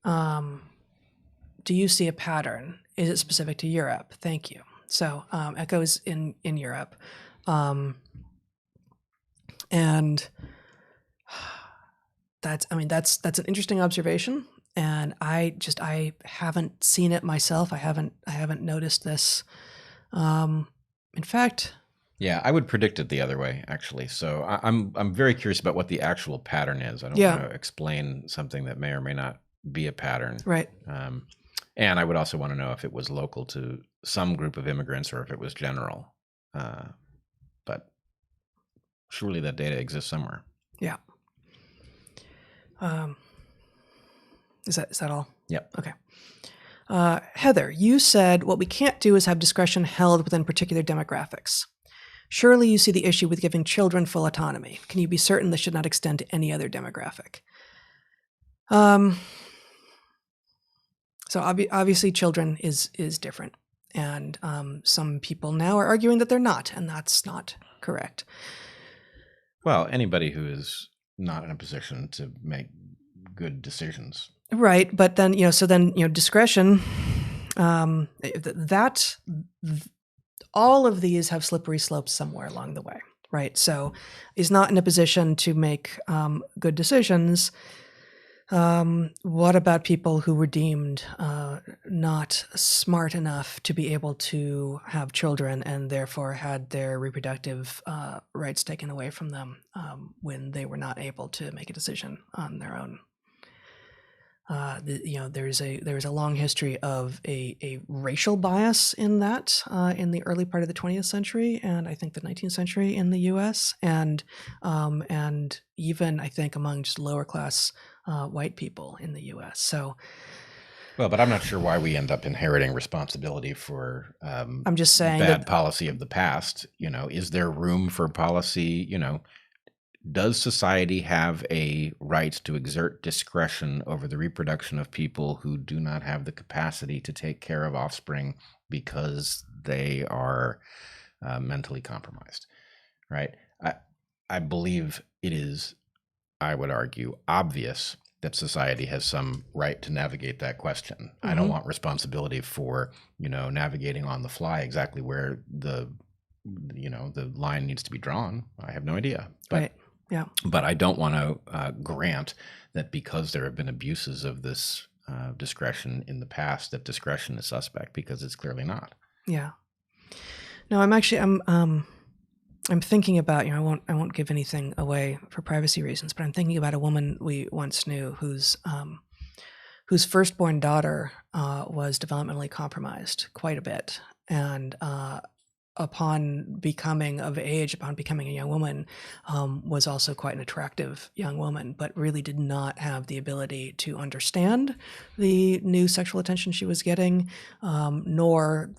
Do you see a pattern? Is it specific to Europe? Thank you. So Echo's in Europe. And that's an interesting observation. And I haven't seen it myself. I haven't noticed this. In fact, yeah, I would predict it the other way, actually. So I'm very curious about what the actual pattern is. I don't want to explain something that may or may not be a pattern. Right. And I would also want to know if it was local to some group of immigrants or if it was general. But surely that data exists somewhere. Yeah. Is that all? Yep. Okay. Heather, you said what we can't do is have discretion held within particular demographics. Surely you see the issue with giving children full autonomy. Can you be certain this should not extend to any other demographic? So obviously children is different. And some people now are arguing that they're not, and that's not correct. Well, anybody who is not in a position to make good decisions. Right, but then discretion. All of these have slippery slopes somewhere along the way, right? So, is not in a position to make good decisions. What about people who were deemed not smart enough to be able to have children and therefore had their reproductive rights taken away from them when they were not able to make a decision on their own? There's a long history of a racial bias in that in the early part of the 20th century and I think the 19th century in the U.S. and even I think among just lower class white people in the U.S. So, well, but I'm not sure why we end up inheriting responsibility for I'm just saying bad policy of the past. Is there room for policy? Does society have a right to exert discretion over the reproduction of people who do not have the capacity to take care of offspring because they are mentally compromised, right? I believe it is, I would argue, obvious that society has some right to navigate that question. Mm-hmm. I don't want responsibility for, navigating on the fly exactly where the line needs to be drawn. I have no idea. But right. Yeah. But I don't want to grant that because there have been abuses of this discretion in the past, that discretion is suspect, because it's clearly not. Yeah. No, I'm thinking about, I won't give anything away for privacy reasons, but I'm thinking about a woman we once knew whose firstborn daughter was developmentally compromised quite a bit, and upon becoming of age, upon becoming a young woman, was also quite an attractive young woman, but really did not have the ability to understand the new sexual attention she was getting, nor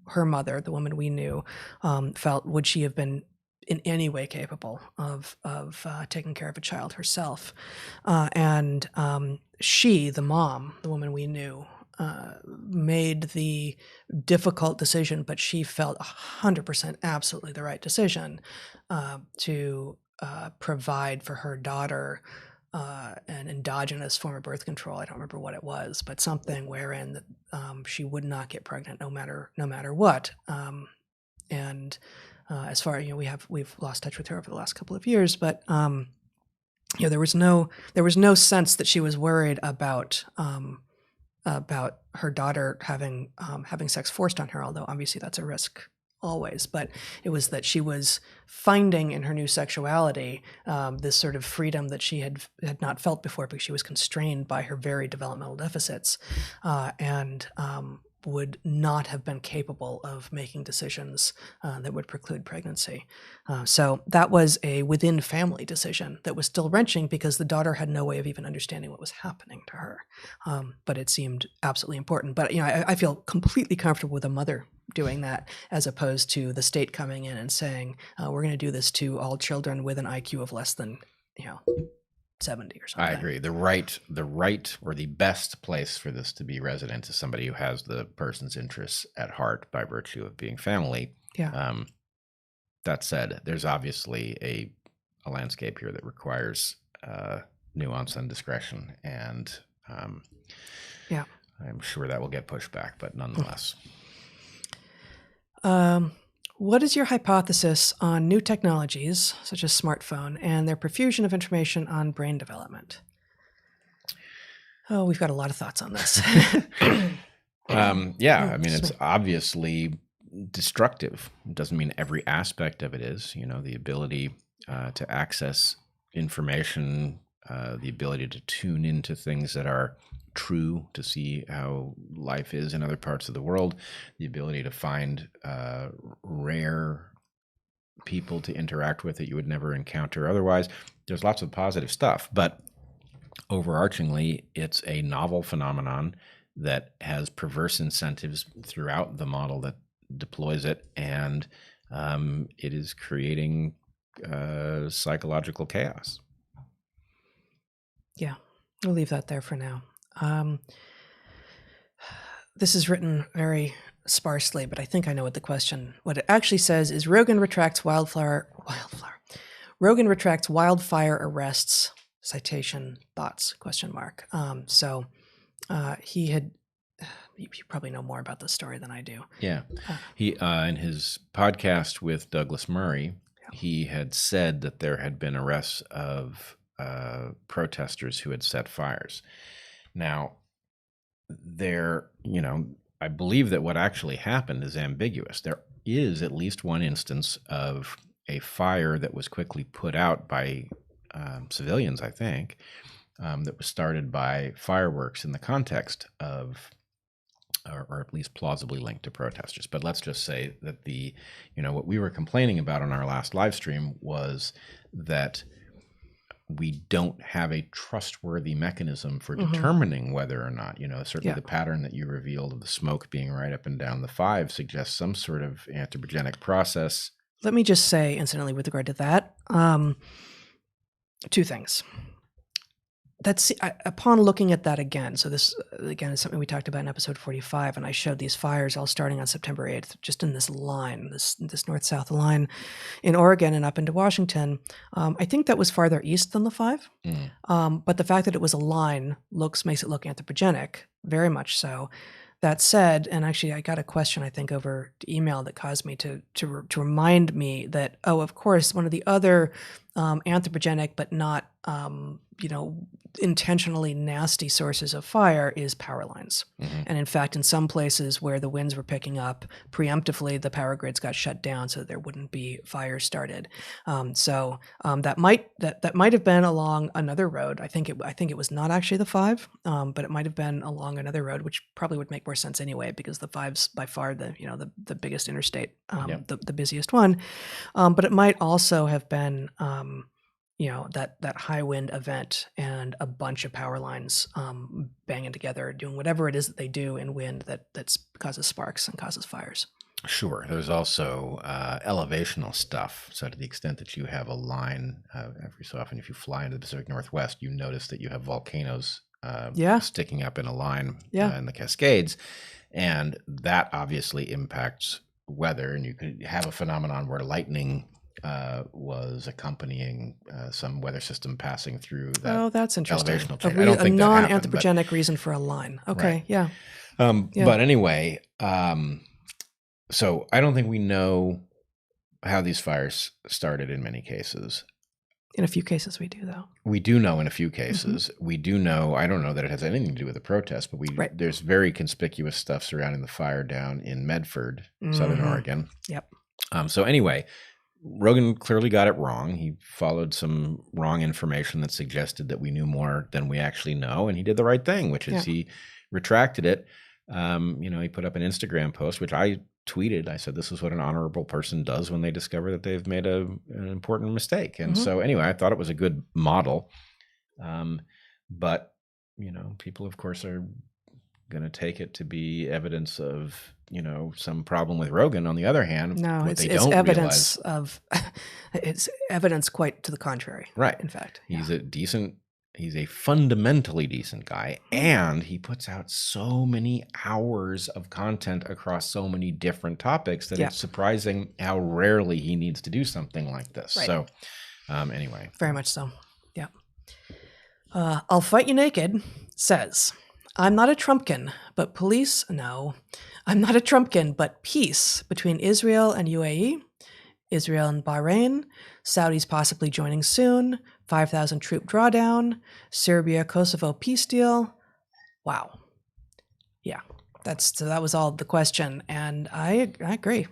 her mother, the woman we knew, felt would she have been in any way capable of taking care of a child herself. And she, the mom, the woman we knew, made the difficult decision, but she felt 100% absolutely the right decision to provide for her daughter an endogenous form of birth control. I don't remember what it was, but something wherein she would not get pregnant no matter what. And as far we've lost touch with her over the last couple of years, but there was no sense that she was worried about her daughter having sex forced on her. Although obviously that's a risk always, but it was that she was finding in her new sexuality this sort of freedom that she had not felt before, because she was constrained by her very developmental deficits, and would not have been capable of making decisions that would preclude pregnancy. So that was a within family decision that was still wrenching, because the daughter had no way of even understanding what was happening to her. But it seemed absolutely important. But I feel completely comfortable with a mother doing that, as opposed to the state coming in and saying, we're going to do this to all children with an IQ of less than 70 or something. I agree. The right or the best place for this to be resident is somebody who has the person's interests at heart by virtue of being family. Yeah. That said, there's obviously a landscape here that requires nuance and discretion, and yeah, I'm sure that will get pushed back, but nonetheless. What is your hypothesis on new technologies, such as smartphone, and their profusion of information on brain development? Oh, we've got a lot of thoughts on this. Yeah, I mean, it's obviously destructive. It doesn't mean every aspect of it is. The ability to access information, the ability to tune into things that are true, to see how life is in other parts of the world, the ability to find rare people to interact with that you would never encounter otherwise. There's lots of positive stuff, but overarchingly, it's a novel phenomenon that has perverse incentives throughout the model that deploys it, and it is creating psychological chaos. Yeah, we'll leave that there for now. This is written very sparsely, but I think I know what it actually says is Rogan retracts wildfire. Rogan retracts wildfire arrests, citation, thoughts, ? So he had, you probably know more about this story than I do. Yeah. He, in his podcast with Douglas Murray, he had said that there had been arrests of protesters who had set fires. Now, I believe that what actually happened is ambiguous. There is at least one instance of a fire that was quickly put out by civilians, I think, that was started by fireworks in the context of, or at least plausibly linked to protesters. But let's just say that what we were complaining about on our last live stream was that we don't have a trustworthy mechanism for determining whether or not, certainly the pattern that you revealed of the smoke being right up and down the 5 suggests some sort of anthropogenic process. Let me just say, incidentally, with regard to that, 2 things. Upon looking at that again, so this, again, is something we talked about in episode 45, and I showed these fires all starting on September 8th, just in this line, this north-south line in Oregon and up into Washington. I think that was farther east than the 5, but the fact that it was a line makes it look anthropogenic, very much so. That said, and actually I got a question, I think, over email that caused me to remind me that, of course, one of the other anthropogenic but not intentionally nasty sources of fire is power lines. And in fact, in some places where the winds were picking up, preemptively the power grids got shut down so that there wouldn't be fires started. So that might have been along another road. I think it was not actually the 5, but it might have been along another road, which probably would make more sense anyway, because the 5's by far the biggest interstate, the busiest one. But it might also have been that high wind event and a bunch of power lines banging together, doing whatever it is that they do in wind that causes sparks and causes fires. Sure. There's also elevational stuff. So to the extent that you have a line, every so often if you fly into the Pacific Northwest, you notice that you have volcanoes sticking up in a line in the Cascades. And that obviously impacts weather. And you could have a phenomenon where lightning was accompanying some weather system passing through that. That's interesting. Elevational change. I don't think a that happened, non-anthropogenic reason for a line. Okay, right. yeah. But anyway, so I don't think we know how these fires started in many cases. In a few cases we do, though. We do know in a few cases. Mm-hmm. We do know, I don't know that it has anything to do with the protest, but there's very conspicuous stuff surrounding the fire down in Medford, Southern Oregon. Yep. So anyway, Rogan clearly got it wrong. He followed some wrong information that suggested that we knew more than we actually know, and he did the right thing, which is he retracted it. He put up an Instagram post, which I tweeted. I said, this is what an honorable person does when they discover that they've made an important mistake. And so anyway, I thought it was a good model. But, people, of course, are going to take it to be evidence of, some problem with Rogan. On the other hand, no, it's evidence of, it's evidence quite to the contrary. Right. In fact, he's a fundamentally decent guy, and he puts out so many hours of content across so many different topics that it's surprising how rarely he needs to do something like this. Right. So anyway. Very much so. Yeah. I'll Fight You Naked says, I'm not a Trumpkin, but I'm not a Trumpkin, but peace between Israel and UAE, Israel and Bahrain, Saudis possibly joining soon, 5,000 troop drawdown, Serbia-Kosovo peace deal. Wow. Yeah, that was all the question, and I agree.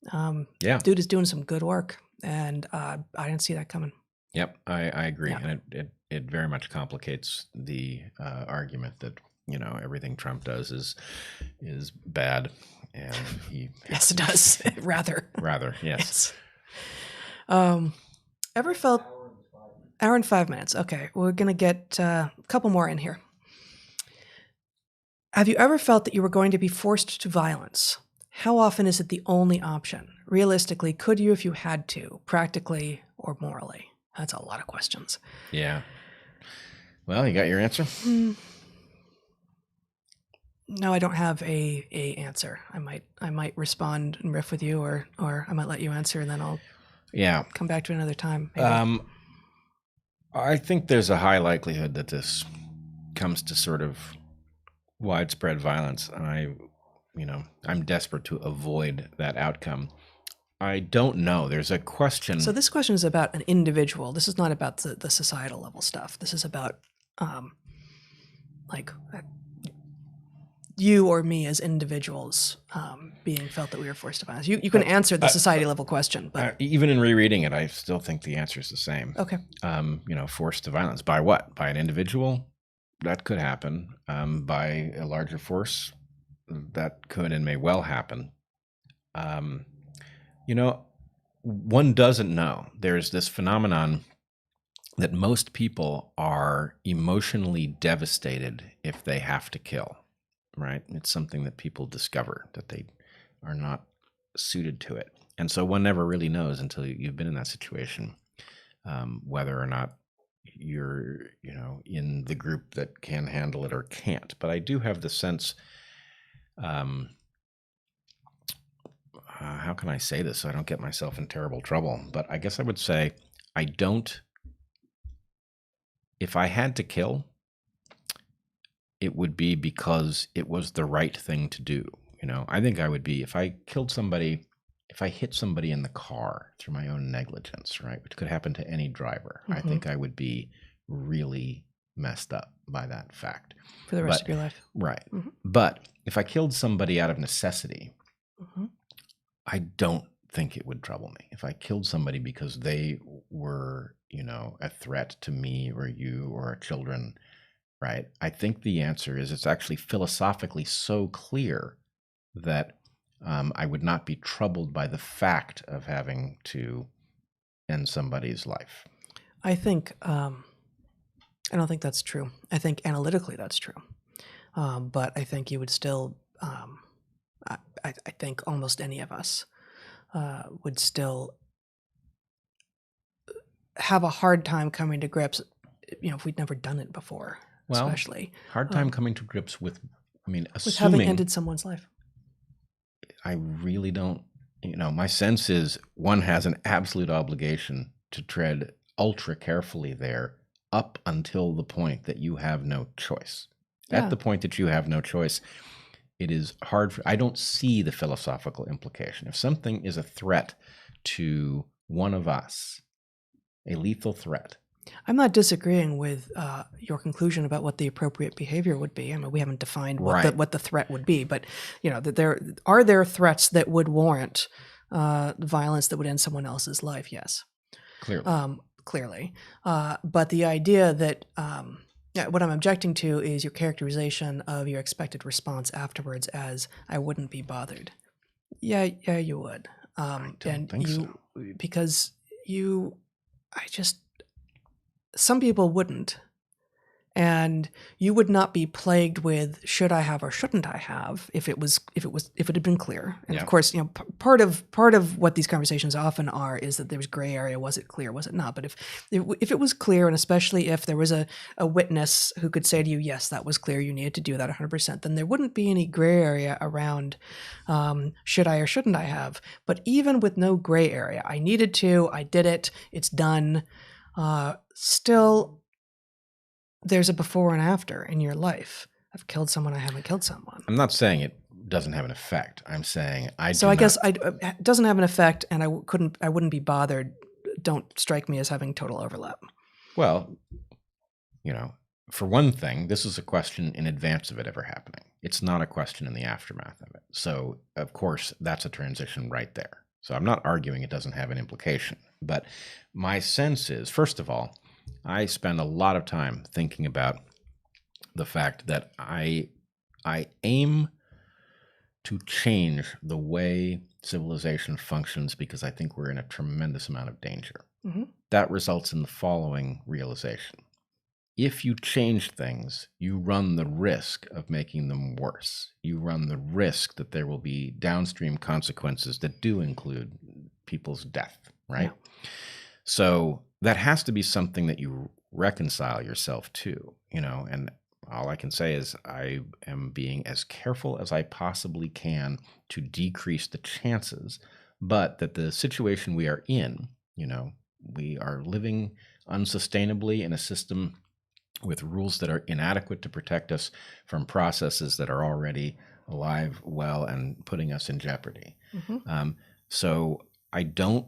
Dude is doing some good work, and I didn't see that coming. Yep, I agree, and it very much complicates the argument that everything Trump does is bad, and he yes, it does. rather yes. Ever felt hour and 5 minutes? Okay, we're gonna get a couple more in here. Have you ever felt that you were going to be forced to violence? How often is it the only option? Realistically, could you if you had to, practically or morally? That's a lot of questions. Yeah. Well, you got your answer? No, I don't have a answer. I might respond and riff with you, or I might let you answer, and then I'll come back to it another time. Maybe. I think there's a high likelihood that this comes to sort of widespread violence, and I'm desperate to avoid that outcome. I don't know. There's a question. So this question is about an individual. This is not about the societal level stuff. This is about you or me as individuals being felt that we were forced to violence. You can answer the society level question, but even in rereading it, I still think the answer is the same. Okay. Forced to violence by what? By an individual? That could happen. By a larger force? That could and may well happen. One doesn't know. There's this phenomenon that most people are emotionally devastated if they have to kill, right? It's something that people discover, that they are not suited to it. And so one never really knows until you've been in that situation, whether or not you're, in the group that can handle it or can't. But I do have the sense, how can I say this so I don't get myself in terrible trouble? But I guess I would say if I had to kill, it would be because it was the right thing to do. I think I would be, if I killed somebody, if I hit somebody in the car through my own negligence, right, which could happen to any driver, I think I would be really messed up by that fact. For the rest of your life. Right. But if I killed somebody out of necessity, I don't think it would trouble me. If I killed somebody because they were, a threat to me or you or our children, right? I think the answer is it's actually philosophically so clear that I would not be troubled by the fact of having to end somebody's life. I think, I don't think that's true. I think analytically that's true. But I think you would still, I think almost any of us would still have a hard time coming to grips, if we'd never done it before, especially. Hard time coming to grips with, with having ended someone's life. I really don't my sense is one has an absolute obligation to tread ultra carefully there up until the point that you have no choice. Yeah. At the point that you have no choice, it is hard I don't see the philosophical implication. If something is a threat to one of us, a lethal threat. I'm not disagreeing with your conclusion about what the appropriate behavior would be. I mean, we haven't defined what the threat would be, but that there threats that would warrant violence that would end someone else's life. Yes, clearly. But the idea that what I'm objecting to is your characterization of your expected response afterwards as "I wouldn't be bothered." Yeah, you would. I don't think so. Because some people wouldn't, and you would not be plagued with should I have or shouldn't I have if it had been clear. And of course, part of what these conversations often are is that there's gray area. Was it clear? Was it not? But if it was clear, and especially if there was a witness who could say to you, yes, that was clear, you needed to do that 100%, then there wouldn't be any gray area around should I or shouldn't I have. But even with no gray area, I needed to, I did it, it's done. Still, there's a before and after in your life. I've killed someone, I haven't killed someone. I'm not saying it doesn't have an effect. I'm saying it doesn't have an effect, and I wouldn't be bothered. Don't strike me as having total overlap. Well, for one thing, this is a question in advance of it ever happening. It's not a question in the aftermath of it. So, of course, that's a transition right there. So I'm not arguing it doesn't have an implication. But my sense is, first of all, I spend a lot of time thinking about the fact that I aim to change the way civilization functions because I think we're in a tremendous amount of danger. Mm-hmm. That results in the following realization. If you change things, you run the risk of making them worse. You run the risk that there will be downstream consequences that do include people's death, right? Yeah. So that has to be something that you reconcile yourself to, and all I can say is I am being as careful as I possibly can to decrease the chances, but that the situation we are in, we are living unsustainably in a system with rules that are inadequate to protect us from processes that are already alive, well, and putting us in jeopardy. Mm-hmm. So I don't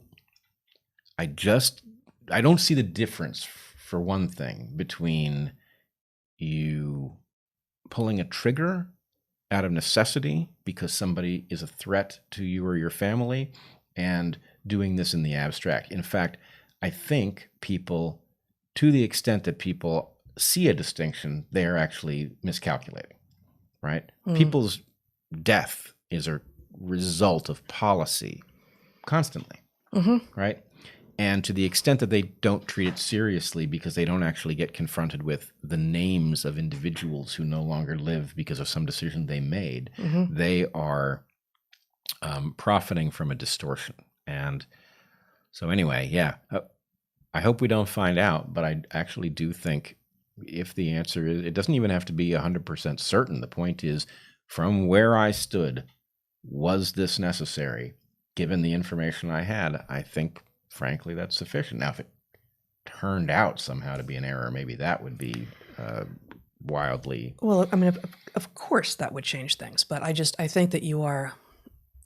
see the difference, for one thing, between you pulling a trigger out of necessity because somebody is a threat to you or your family and doing this in the abstract. In fact, I think people, to the extent that people see a distinction, they are actually miscalculating, right? Mm. People's death is a result of policy constantly, mm-hmm. right? And to the extent that they don't treat it seriously because they don't actually get confronted with the names of individuals who no longer live because of some decision they made, mm-hmm. they are profiting from a distortion. And so anyway, yeah, I hope we don't find out, but I actually do think if the answer is, it doesn't even have to be 100% certain. The point is, from where I stood, was this necessary? Given the information I had, I think, frankly, that's sufficient. Now, if it turned out somehow to be an error, maybe that would be wildly... Well, I mean, of course that would change things, but I think that you are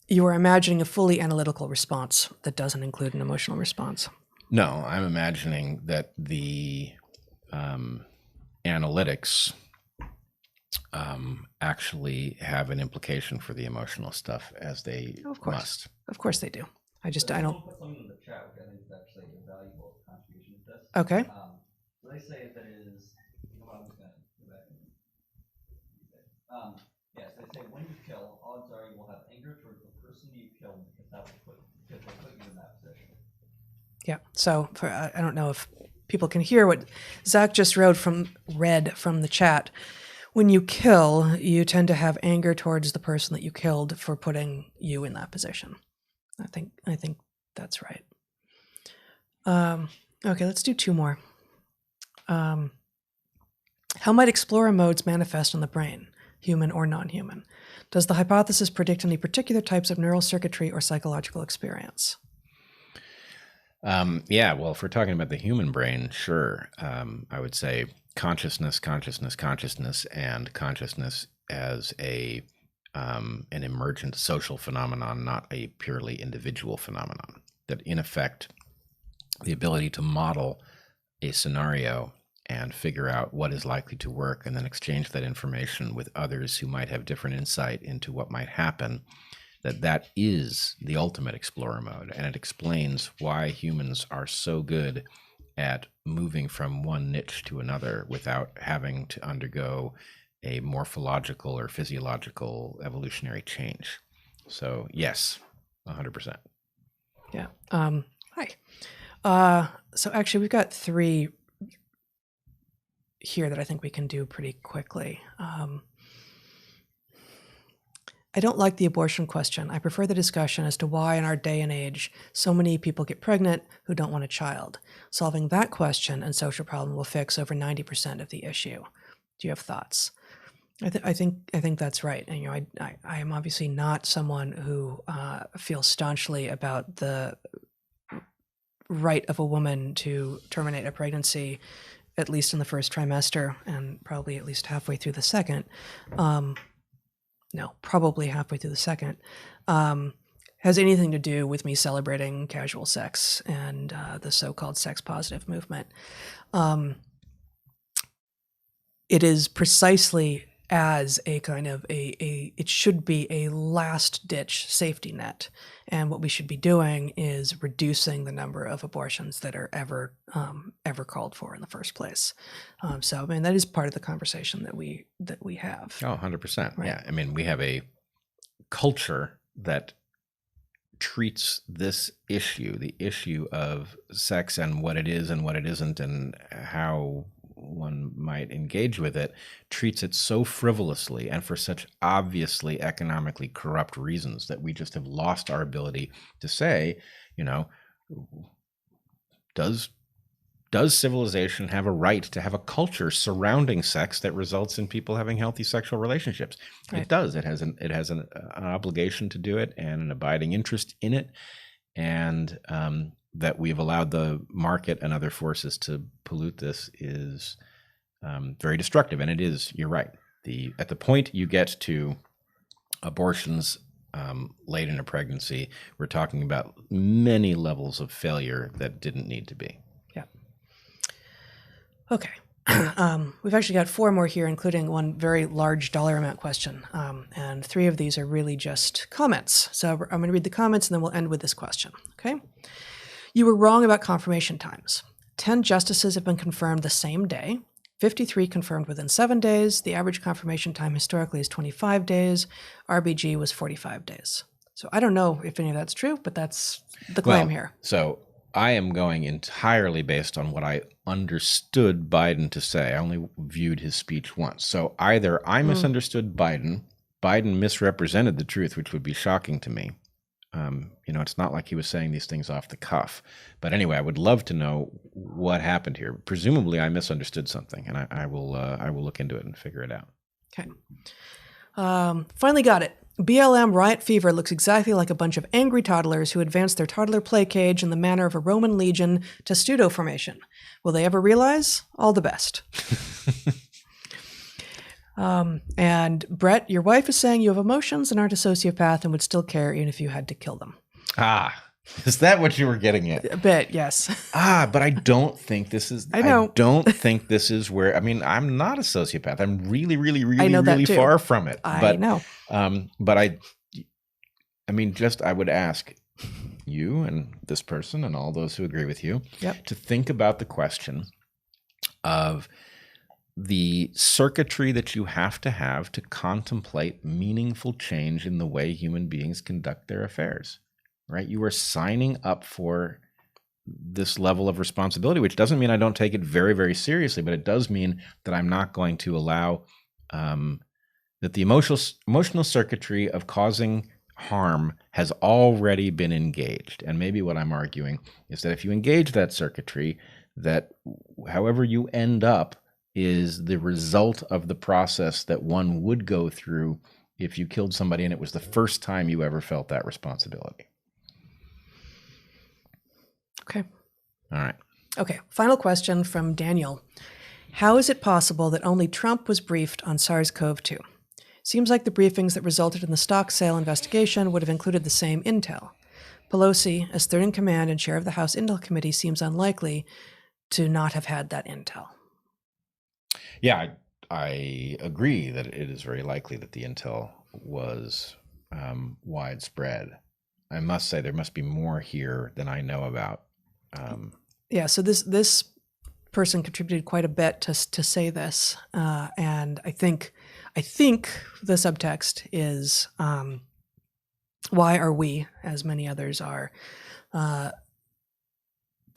imagining a fully analytical response that doesn't include an emotional response. No, I'm imagining that the analytics actually have an implication for the emotional stuff, as they must. Of course they do. I don't. I'll put something in the chat, which I think is actually a valuable contribution to this. Okay. So they say that it is. I'm just going to go back and yes, they say when you kill, odds are you will have anger towards the person you killed because they put you in that position. Yeah. So I don't know if people can hear what Zach just read from the chat. When you kill, you tend to have anger towards the person that you killed for putting you in that position. I think that's right. Okay, let's do two more. How might explorer modes manifest on the brain? human or non-human? Does the hypothesis predict any particular types of neural circuitry or psychological experience? Yeah, well, if we're talking about the human brain, sure. I would say consciousness, and consciousness as an emergent social phenomenon, not a purely individual phenomenon. That in effect, the ability to model a scenario and figure out what is likely to work and then exchange that information with others who might have different insight into what might happen, that is the ultimate explorer mode. And it explains why humans are so good at moving from one niche to another without having to undergo a morphological or physiological evolutionary change. So yes, 100%. Yeah. Hi. So actually, we've got 3 here that I think we can do pretty quickly. I don't like the abortion question. I prefer the discussion as to why in our day and age so many people get pregnant who don't want a child. Solving that question and social problem will fix over 90% of the issue. Do you have thoughts? I think that's right. And I am obviously not someone who feels staunchly about the right of a woman to terminate a pregnancy, at least in the first trimester, and probably at least halfway through the second. Probably halfway through the second, has anything to do with me celebrating casual sex and the so-called sex positive movement. It is precisely as a kind of it should be a last ditch safety net. And what we should be doing is reducing the number of abortions that are ever called for in the first place. So, I mean, that is part of the conversation that we have. Oh, 100%. Right. Yeah. I mean, we have a culture that treats this issue, the issue of sex and what it is and what it isn't and how one might engage with it, treats it so frivolously and for such obviously economically corrupt reasons that we just have lost our ability to say, does civilization have a right to have a culture surrounding sex that results in people having healthy sexual relationships? Right. It does. It has an obligation to do it and an abiding interest in it, and that we've allowed the market and other forces to pollute this is very destructive. And it is, you're right. At the point you get to abortions late in a pregnancy, we're talking about many levels of failure that didn't need to be. Yeah. Okay. We've actually got 4 more here, including one very large dollar amount question. And 3 of these are really just comments. So I'm going to read the comments and then we'll end with this question. Okay. You were wrong about confirmation times. 10 justices have been confirmed the same day. 53 confirmed within 7 days. The average confirmation time historically is 25 days. RBG was 45 days. So I don't know if any of that's true, but that's the claim here. So I am going entirely based on what I understood Biden to say. I only viewed his speech once. So either I misunderstood Biden misrepresented the truth, which would be shocking to me. It's not like he was saying these things off the cuff. But anyway, I would love to know what happened here. Presumably, I misunderstood something, and I will look into it and figure it out. Okay. Finally got it. BLM riot fever looks exactly like a bunch of angry toddlers who advanced their toddler play cage in the manner of a Roman legion testudo formation. Will they ever realize? All the best. And Bret, your wife is saying you have emotions and aren't a sociopath and would still care even if you had to kill them. Is that what you were getting at? A bit, yes. But I don't think this is. I know. I don't think this is where. I mean, I'm not a sociopath. I'm really, really, really far from it. I know. But I mean, I would ask you and this person and all those who agree with you to think about the question of the circuitry that you have to contemplate meaningful change in the way human beings conduct their affairs, right? You are signing up for this level of responsibility, which doesn't mean I don't take it very, very seriously, but it does mean that I'm not going to allow that the emotional circuitry of causing harm has already been engaged. And maybe what I'm arguing is that if you engage that circuitry, that however you end up is the result of the process that one would go through if you killed somebody and it was the first time you ever felt that responsibility. Okay. All right. Okay. Final question from Daniel. How is it possible that only Trump was briefed on SARS-CoV-2? Seems like the briefings that resulted in the stock sale investigation would have included the same intel. Pelosi, as third in command and chair of the House Intel Committee, seems unlikely to not have had that intel. Yeah, I agree that it is very likely that the intel was widespread. I must say there must be more here than I know about. Yeah, so this person contributed quite a bit to say this, and I think the subtext is why are we, as many others are,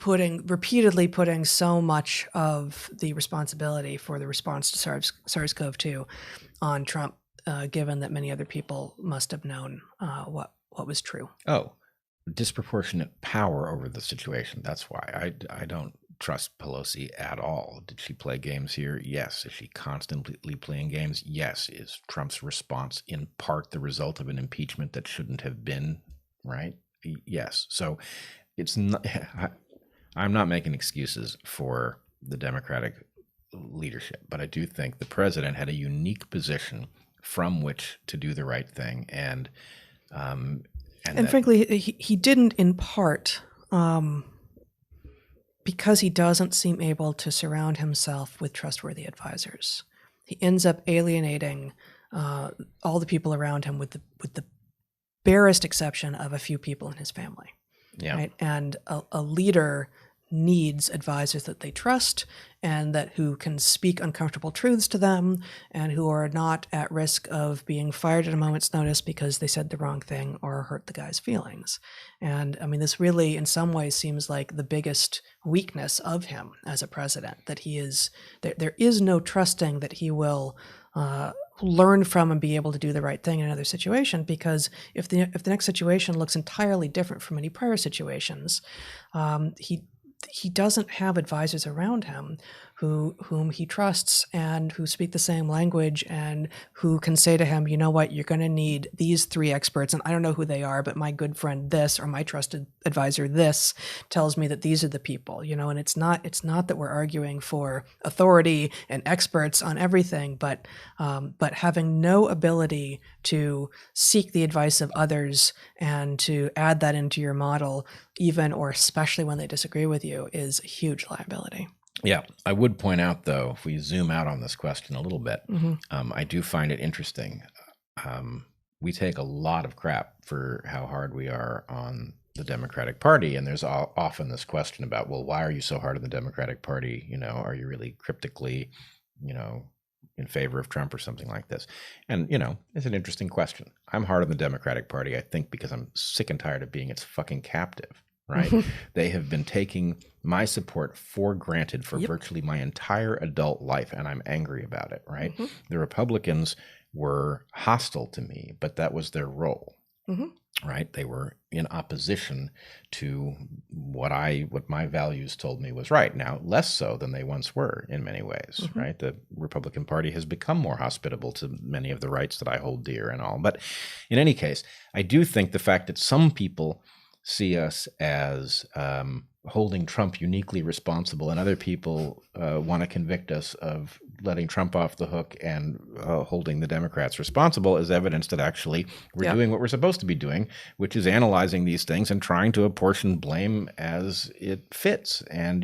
repeatedly putting so much of the responsibility for the response to SARS-CoV-2 on Trump, given that many other people must have known what was true. Oh, disproportionate power over the situation. That's why I don't trust Pelosi at all. Did she play games here? Yes. Is she constantly playing games? Yes. Is Trump's response in part the result of an impeachment that shouldn't have been? Right? Yes. So it's not. I'm not making excuses for the Democratic leadership, but I do think the president had a unique position from which to do the right thing, and frankly, he didn't in part because he doesn't seem able to surround himself with trustworthy advisors. He ends up alienating all the people around him, with the barest exception of a few people in his family. Yeah. Right? And a leader needs advisors that they trust and who can speak uncomfortable truths to them and who are not at risk of being fired at a moment's notice because they said the wrong thing or hurt the guy's feelings. And I mean, this really in some ways seems like the biggest weakness of him as a president, that there is no trusting that he will learn from and be able to do the right thing in another situation, because if the next situation looks entirely different from any prior situations, he doesn't have advisors around him whom he trusts and who speak the same language and who can say to him, you know what, you're going to need these 3 experts, and I don't know who they are, but my good friend this or my trusted advisor this tells me that these are the people, and it's not that we're arguing for authority and experts on everything, but having no ability to seek the advice of others and to add that into your model, even or especially when they disagree with you, is a huge liability. Yeah, I would point out, though, if we zoom out on this question a little bit, I do find it interesting. We take a lot of crap for how hard we are on the Democratic Party, and there's often this question about, well, why are you so hard on the Democratic Party? Are you really cryptically, in favor of Trump or something like this? And, it's an interesting question. I'm hard on the Democratic Party, I think, because I'm sick and tired of being its fucking captive. Right? They have been taking my support for granted for virtually my entire adult life, and I'm angry about it, right? The Republicans were hostile to me, but that was their role, right? They were in opposition to what my values told me was right. Now, less so than they once were in many ways, right? The Republican Party has become more hospitable to many of the rights that I hold dear and all. But in any case, I do think the fact that some people see us as holding Trump uniquely responsible, and other people want to convict us of letting Trump off the hook and holding the Democrats responsible, is evidence that actually we're doing what we're supposed to be doing, which is analyzing these things and trying to apportion blame as it fits. And,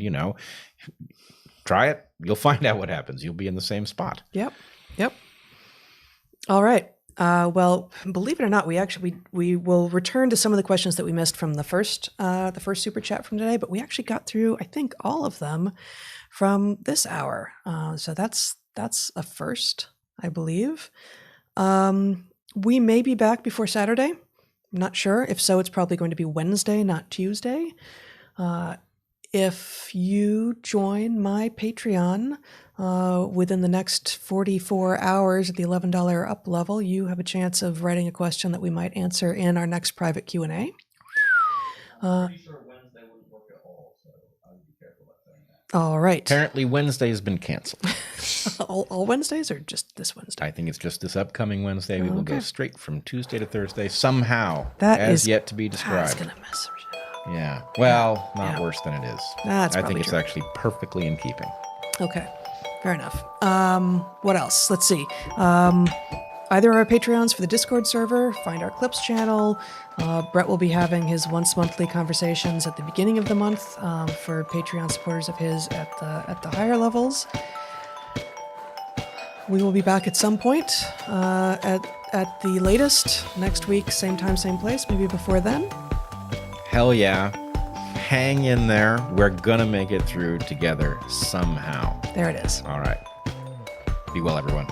try it. You'll find out what happens. You'll be in the same spot. Yep. All right. Well, believe it or not, we will return to some of the questions that we missed from the first super chat from today, but we actually got through, I think, all of them from this hour. So that's a first, I believe. We may be back before Saturday. I'm not sure. If so, it's probably going to be Wednesday, not Tuesday. If you join my Patreon within the next 44 hours at the $11 up level, you have a chance of writing a question that we might answer in our next private Q&A. I'm pretty sure Wednesday wouldn't work at all, so I would be careful about saying that. All right. Apparently Wednesday has been canceled. all Wednesdays or just this Wednesday? I think it's just this upcoming Wednesday. We will go straight from Tuesday to Thursday somehow. That as is yet to be described. That's going to mess some shit up. Yeah. Well, not worse than it is. That's I probably think it's true. actually perfectly in keeping. Okay. Fair enough. What else? Let's see. Either our Patreons for the Discord server, Find Our Clips channel. Bret will be having his once monthly conversations at the beginning of the month for Patreon supporters of his at the higher levels. We will be back at some point at the latest next week, same time, same place, maybe before then. Hell yeah. Hang in there. We're going to make it through together somehow. There it is. All right. Be well, everyone.